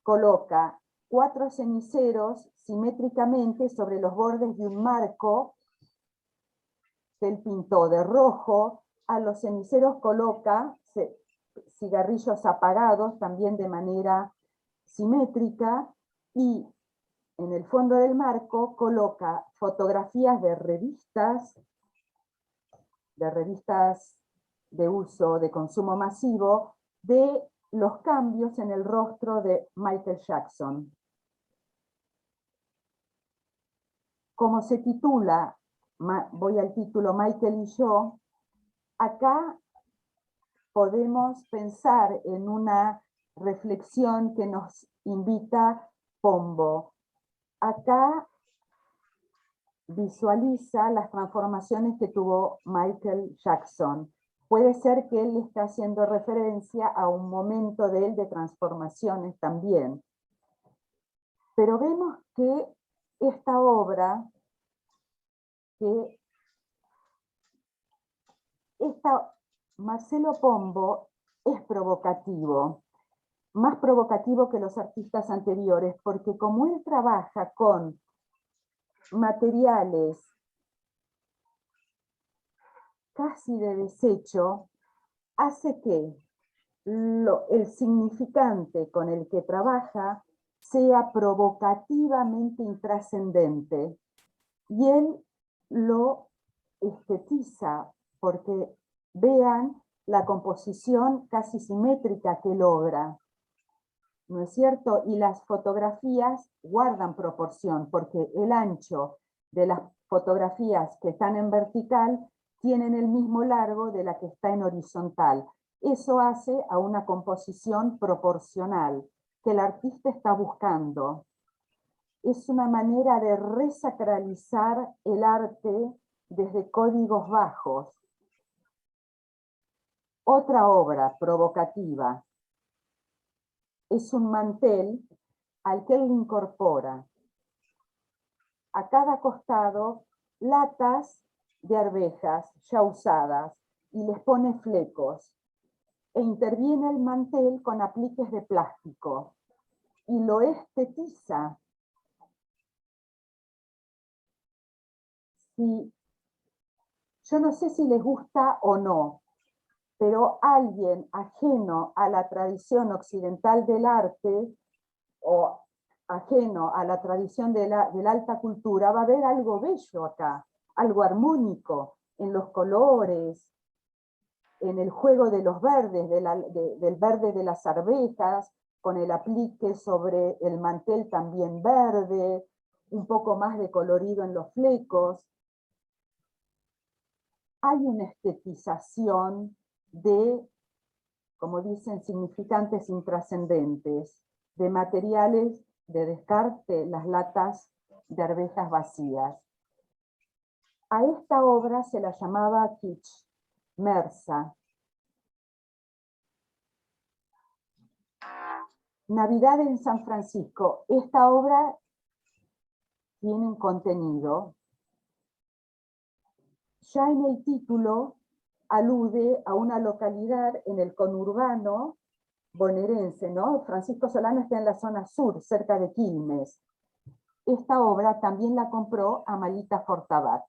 coloca 4 ceniceros simétricamente sobre los bordes de un marco que él pintó de rojo. A los ceniceros coloca cigarrillos apagados también de manera simétrica, y en el fondo del marco coloca fotografías de revistas de uso, de consumo masivo, de los cambios en el rostro de Michael Jackson. Como se titula, voy al título Michael y yo, acá podemos pensar en una reflexión que nos invita Pombo. Acá visualiza las transformaciones que tuvo Michael Jackson. Puede ser que él esté haciendo referencia a un momento de él de transformaciones también. Pero vemos que esta obra, Marcelo Pombo es provocativo, más provocativo que los artistas anteriores, porque como él trabaja con materiales casi de desecho, hace que el significante con el que trabaja sea provocativamente intrascendente, y él lo estetiza, porque vean la composición casi simétrica que logra, ¿no es cierto? Y las fotografías guardan proporción, porque el ancho de las fotografías que están en vertical tienen el mismo largo de la que está en horizontal. Eso hace a una composición proporcional que el artista está buscando. Es una manera de resacralizar el arte desde códigos bajos. Otra obra provocativa es un mantel al que él incorpora a cada costado latas de arvejas ya usadas y les pone flecos, e interviene el mantel con apliques de plástico y lo estetiza. Yo no sé si les gusta o no, pero alguien ajeno a la tradición occidental del arte o ajeno a la tradición de la alta cultura va a ver algo bello acá, algo armónico en los colores, en el juego de los verdes, del verde de las arvejas, con el aplique sobre el mantel también verde, un poco más de colorido en los flecos. Hay una estetización de, como dicen, significantes intrascendentes, de materiales de descarte, las latas de arvejas vacías. A esta obra se la llamaba kitsch, mersa. Navidad en San Francisco. Esta obra tiene un contenido. Ya en el título alude a una localidad en el conurbano bonaerense, ¿no? Francisco Solano está en la zona sur, cerca de Quilmes. Esta obra también la compró Amalita Fortabat.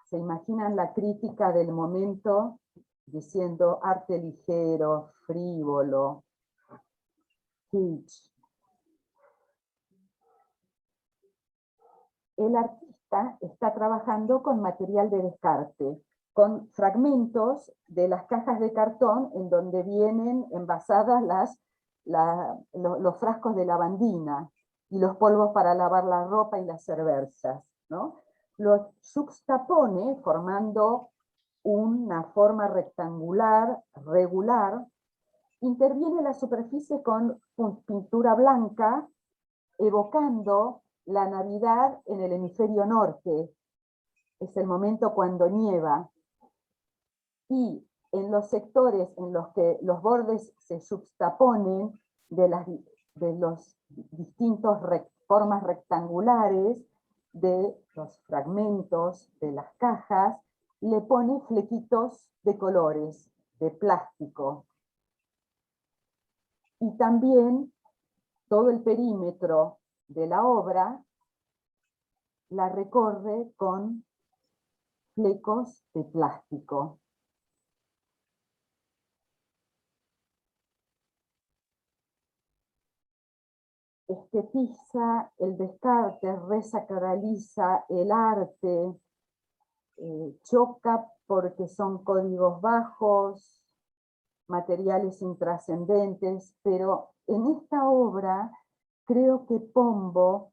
¿Se imaginan la crítica del momento diciendo arte ligero, frívolo, kitsch? El artista está trabajando con material de descarte, con fragmentos de las cajas de cartón en donde vienen envasadas los frascos de lavandina y los polvos para lavar la ropa y las cervezas, ¿no? Los juxtapone formando una forma rectangular, regular, interviene la superficie con pintura blanca, evocando la Navidad en el hemisferio norte. Es el momento cuando nieva. Y en los sectores en los que los bordes se juxtaponen de los distintos formas rectangulares de los fragmentos de las cajas, le pone flequitos de colores, de plástico. Y también todo el perímetro de la obra la recorre con flecos de plástico. Estetiza el descarte, resacraliza el arte, choca porque son códigos bajos, materiales intrascendentes, pero en esta obra creo que Pombo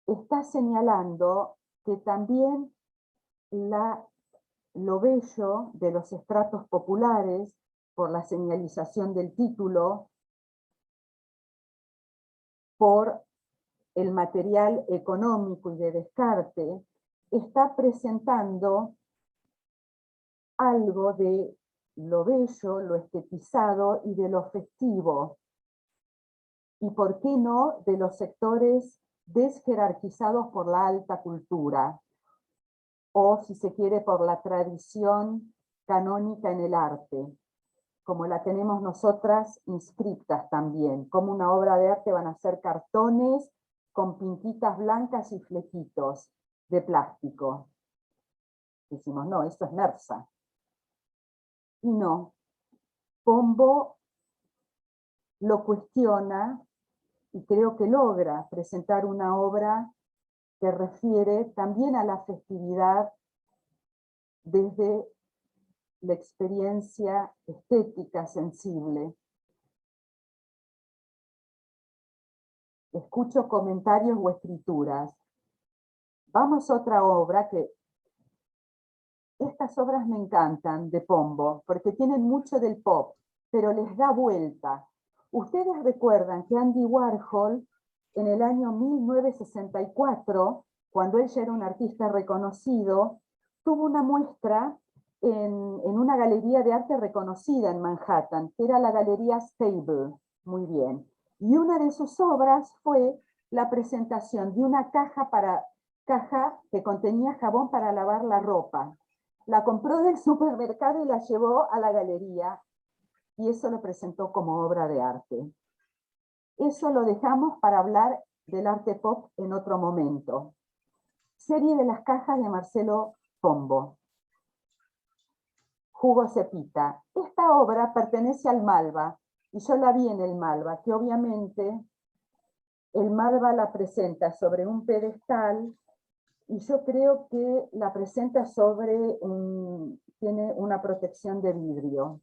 está señalando que también lo bello de los estratos populares, por la señalización del título, por el material económico y de descarte, está presentando algo de lo bello, lo estetizado y de lo festivo. Y por qué no, de los sectores desjerarquizados por la alta cultura, o si se quiere por la tradición canónica en el arte, como la tenemos nosotras inscriptas también. Como una obra de arte van a ser cartones con pintitas blancas y flequitos de plástico. Decimos, no, eso es Mersa. Y no, Pombo lo cuestiona y creo que logra presentar una obra que refiere también a la festividad desde la experiencia estética sensible. Escucho comentarios o escrituras. Vamos a otra obra que... Estas obras me encantan de Pombo, porque tienen mucho del pop, pero les da vuelta. Ustedes recuerdan que Andy Warhol, en el año 1964, cuando él ya era un artista reconocido, tuvo una muestra en una galería de arte reconocida en Manhattan, que era la Galería Stable, muy bien. Y una de sus obras fue la presentación de una caja que contenía jabón para lavar la ropa. La compró del supermercado y la llevó a la galería, y eso lo presentó como obra de arte. Eso lo dejamos para hablar del arte pop en otro momento. Serie de las cajas de Marcelo Pombo. Hugo Cepita. Esta obra pertenece al Malva, y yo la vi en el Malva, que obviamente el Malva la presenta sobre un pedestal, y yo creo que la presenta tiene una protección de vidrio.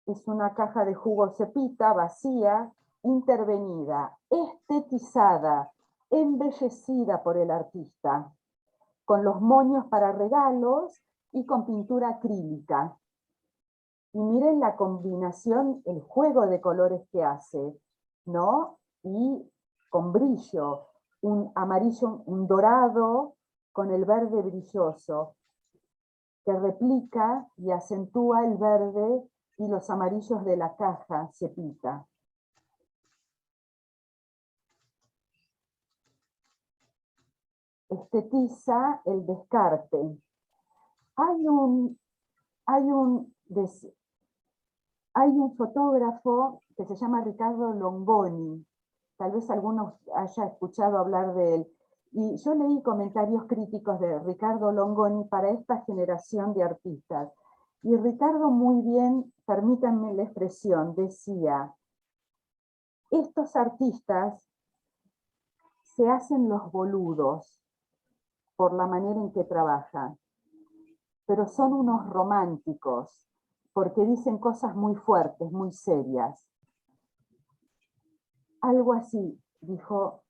Es una caja de jugo Cepita vacía, intervenida, estetizada, embellecida por el artista, con los moños para regalos y con pintura acrílica. Y miren la combinación, el juego de colores que hace, ¿no? Y con brillo, un amarillo, un dorado con el verde brilloso, que replica y acentúa el verde y los amarillos de la caja Cepita. Estetiza el descarte. Hay un fotógrafo que se llama Ricardo Longoni, tal vez algunos haya escuchado hablar de él, y yo leí comentarios críticos de Ricardo Longoni para esta generación de artistas, y Ricardo muy bien, permítanme la expresión, decía, estos artistas se hacen los boludos por la manera en que trabajan, pero son unos románticos, porque dicen cosas muy fuertes, muy serias. Algo así dijo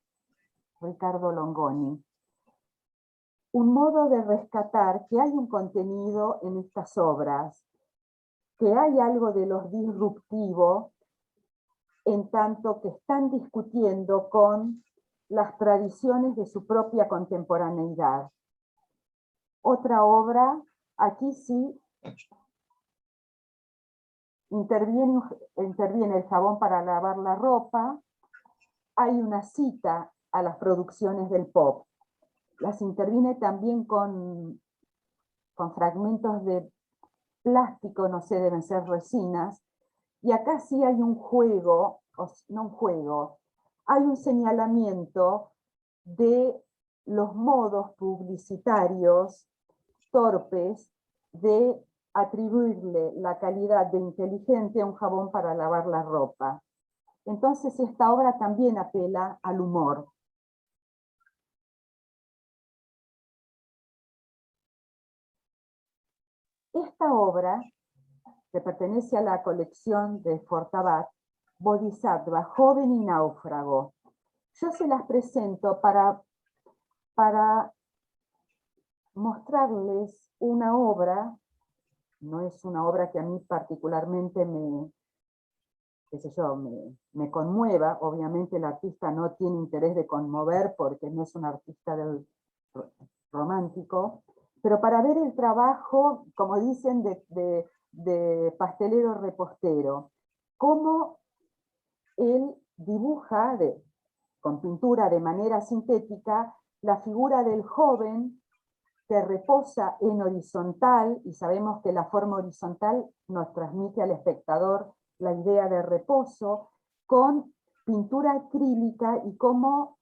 Ricardo Longoni. un modo de rescatar que hay un contenido en estas obras, que hay algo de lo disruptivo, en tanto que están discutiendo con las tradiciones de su propia contemporaneidad. Otra obra, aquí sí, interviene el jabón para lavar la ropa, hay una cita a las producciones del pop. Las interviene también con fragmentos de plástico, no sé, deben ser resinas, y acá sí hay un juego, no un juego, hay un señalamiento de los modos publicitarios torpes de atribuirle la calidad de inteligente a un jabón para lavar la ropa. Entonces esta obra también apela al humor. Esta obra, que pertenece a la colección de Fortabat, Bodhisattva, joven y náufrago. Yo se las presento para mostrarles una obra, no es una obra que a mí particularmente me conmueva. Obviamente el artista no tiene interés de conmover porque no es un artista del romántico, pero para ver el trabajo, como dicen, de pastelero repostero, cómo él dibuja con pintura de manera sintética la figura del joven que reposa en horizontal, y sabemos que la forma horizontal nos transmite al espectador la idea de reposo, con pintura acrílica y cómo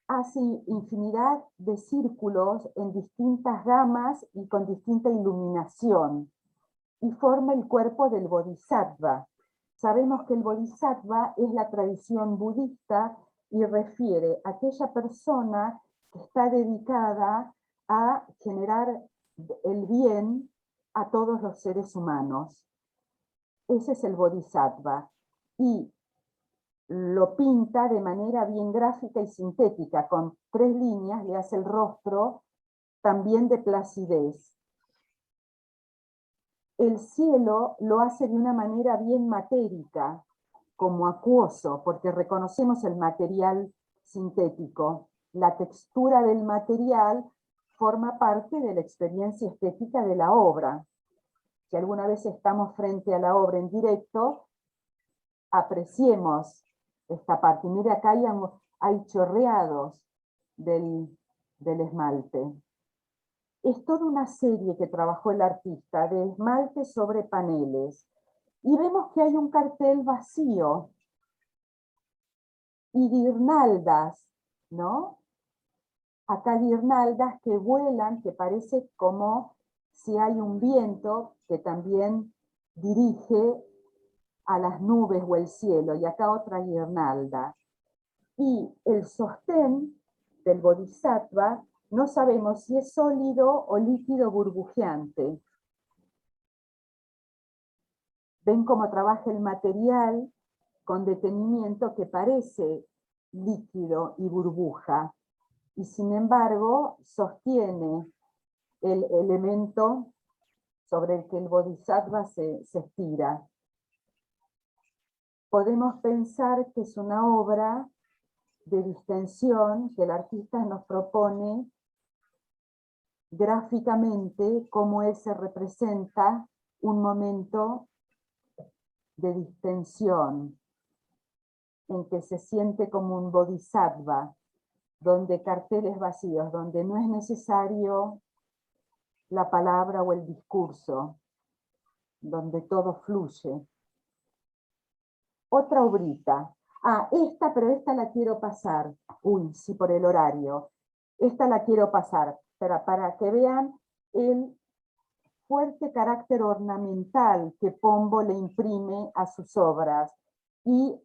hace infinidad de círculos en distintas gamas y con distinta iluminación, y forma el cuerpo del Bodhisattva. Sabemos que el Bodhisattva es la tradición budista y refiere a aquella persona que está dedicada a generar el bien a todos los seres humanos. Ese es el Bodhisattva. Y lo pinta de manera bien gráfica y sintética, con 3 líneas, le hace el rostro también de placidez. El cielo lo hace de una manera bien matérica, como acuoso, porque reconocemos el material sintético. La textura del material forma parte de la experiencia estética de la obra. Si alguna vez estamos frente a la obra en directo, apreciemos esta parte. Mire, acá hay chorreados del esmalte. Es toda una serie que trabajó el artista de esmalte sobre paneles. Y vemos que hay un cartel vacío y guirnaldas, ¿no? Acá guirnaldas que vuelan, que parece como si hay un viento que también dirige a las nubes o el cielo, y acá otra guirnalda. Y el sostén del Bodhisattva no sabemos si es sólido o líquido burbujeante. Ven cómo trabaja el material con detenimiento, que parece líquido y burbuja, y sin embargo sostiene el elemento sobre el que el Bodhisattva se estira. Podemos pensar que es una obra de distensión, que el artista nos propone gráficamente cómo él se representa un momento de distensión, en que se siente como un bodhisattva, donde carteles vacíos, donde no es necesario la palabra o el discurso, donde todo fluye. Otra obrita. Pero esta la quiero pasar. Uy, sí, por el horario. Esta la quiero pasar, para que vean el fuerte carácter ornamental que Pombo le imprime a sus obras, y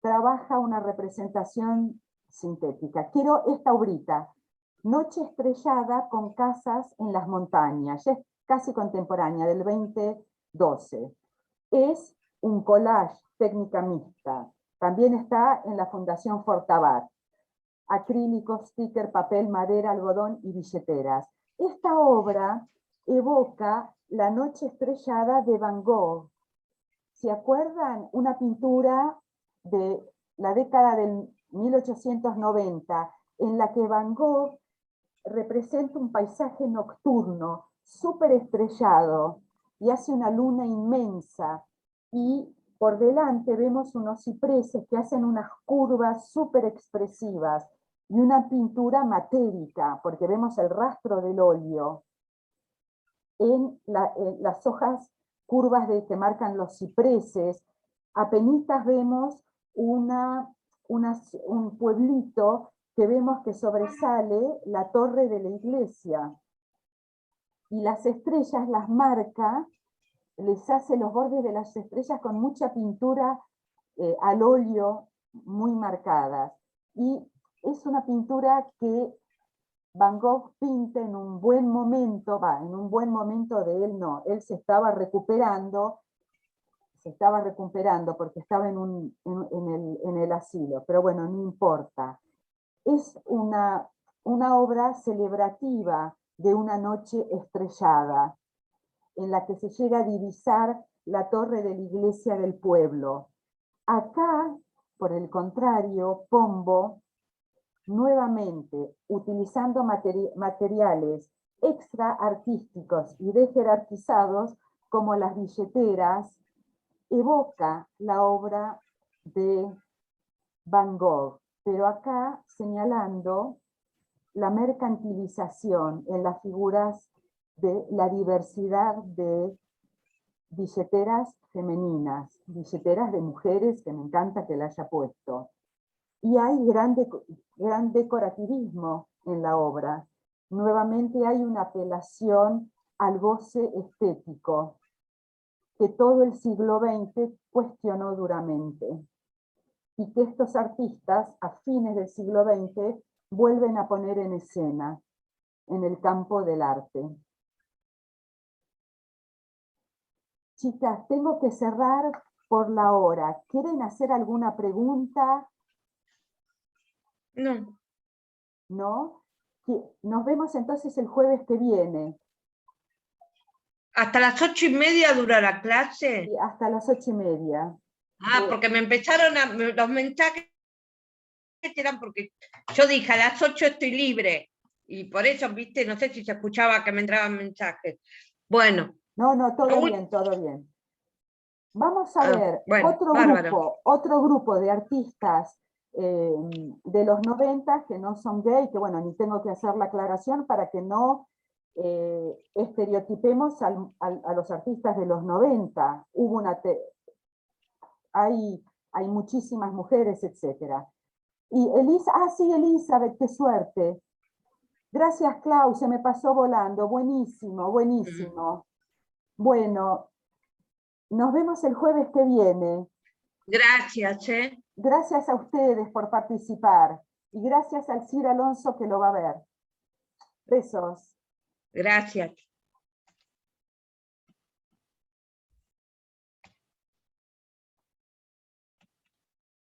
trabaja una representación sintética. Quiero esta obrita, Noche estrellada con casas en las montañas, ya es casi contemporánea, del 2012. Es un collage técnica mixta. También está en la Fundación Fortabat. acrílico, sticker, papel, madera, algodón y billeteras. Esta obra evoca La noche estrellada de Van Gogh. ¿Se acuerdan? Una pintura de la década del 1890, en la que Van Gogh representa un paisaje nocturno, súper estrellado, y hace una luna inmensa, y por delante vemos unos cipreses que hacen unas curvas súper expresivas, y una pintura matérica, porque vemos el rastro del óleo en las hojas curvas que marcan los cipreses. Apenitas vemos un pueblito que vemos que sobresale la torre de la iglesia. Y las estrellas las marca, les hace los bordes de las estrellas con mucha pintura al óleo muy marcadas. Y es una pintura que Van Gogh pinta en un buen momento, en un buen momento de él no, él se estaba recuperando porque estaba en el asilo, pero bueno, no importa. Es una obra celebrativa de una noche estrellada, en la que se llega a divisar la torre de la iglesia del pueblo. Acá, por el contrario, Pombo, nuevamente, utilizando materiales extra artísticos y desjerarquizados, como las billeteras, evoca la obra de Van Gogh, pero acá señalando la mercantilización en las figuras de la diversidad de billeteras femeninas, billeteras de mujeres, que me encanta que la haya puesto. Y hay gran decorativismo en la obra. Nuevamente hay una apelación al goce estético, que todo el siglo XX cuestionó duramente, y que estos artistas, a fines del siglo XX, vuelven a poner en escena en el campo del arte. Chicas, tengo que cerrar por la hora. ¿Quieren hacer alguna pregunta? No. ¿No? Nos vemos entonces el jueves que viene. ¿Hasta las 8:30 dura la clase? Sí, hasta las 8:30. Porque me empezaron los mensajes eran porque yo dije a las 8 estoy libre. Y por eso, viste, no sé si se escuchaba que me entraban mensajes. Bueno. No, todo bien, todo bien. Vamos a ver, bueno, otro grupo de artistas de los 90 que no son gay, que bueno, ni tengo que hacer la aclaración para que no estereotipemos a los artistas de los 90. Hay muchísimas mujeres, etc. Y sí, Elizabeth, qué suerte. Gracias, Clau, se me pasó volando. Buenísimo, buenísimo. Bueno, nos vemos el jueves que viene. Gracias, Gracias a ustedes por participar. Y gracias al Cir Alonso que lo va a ver. Besos. Gracias.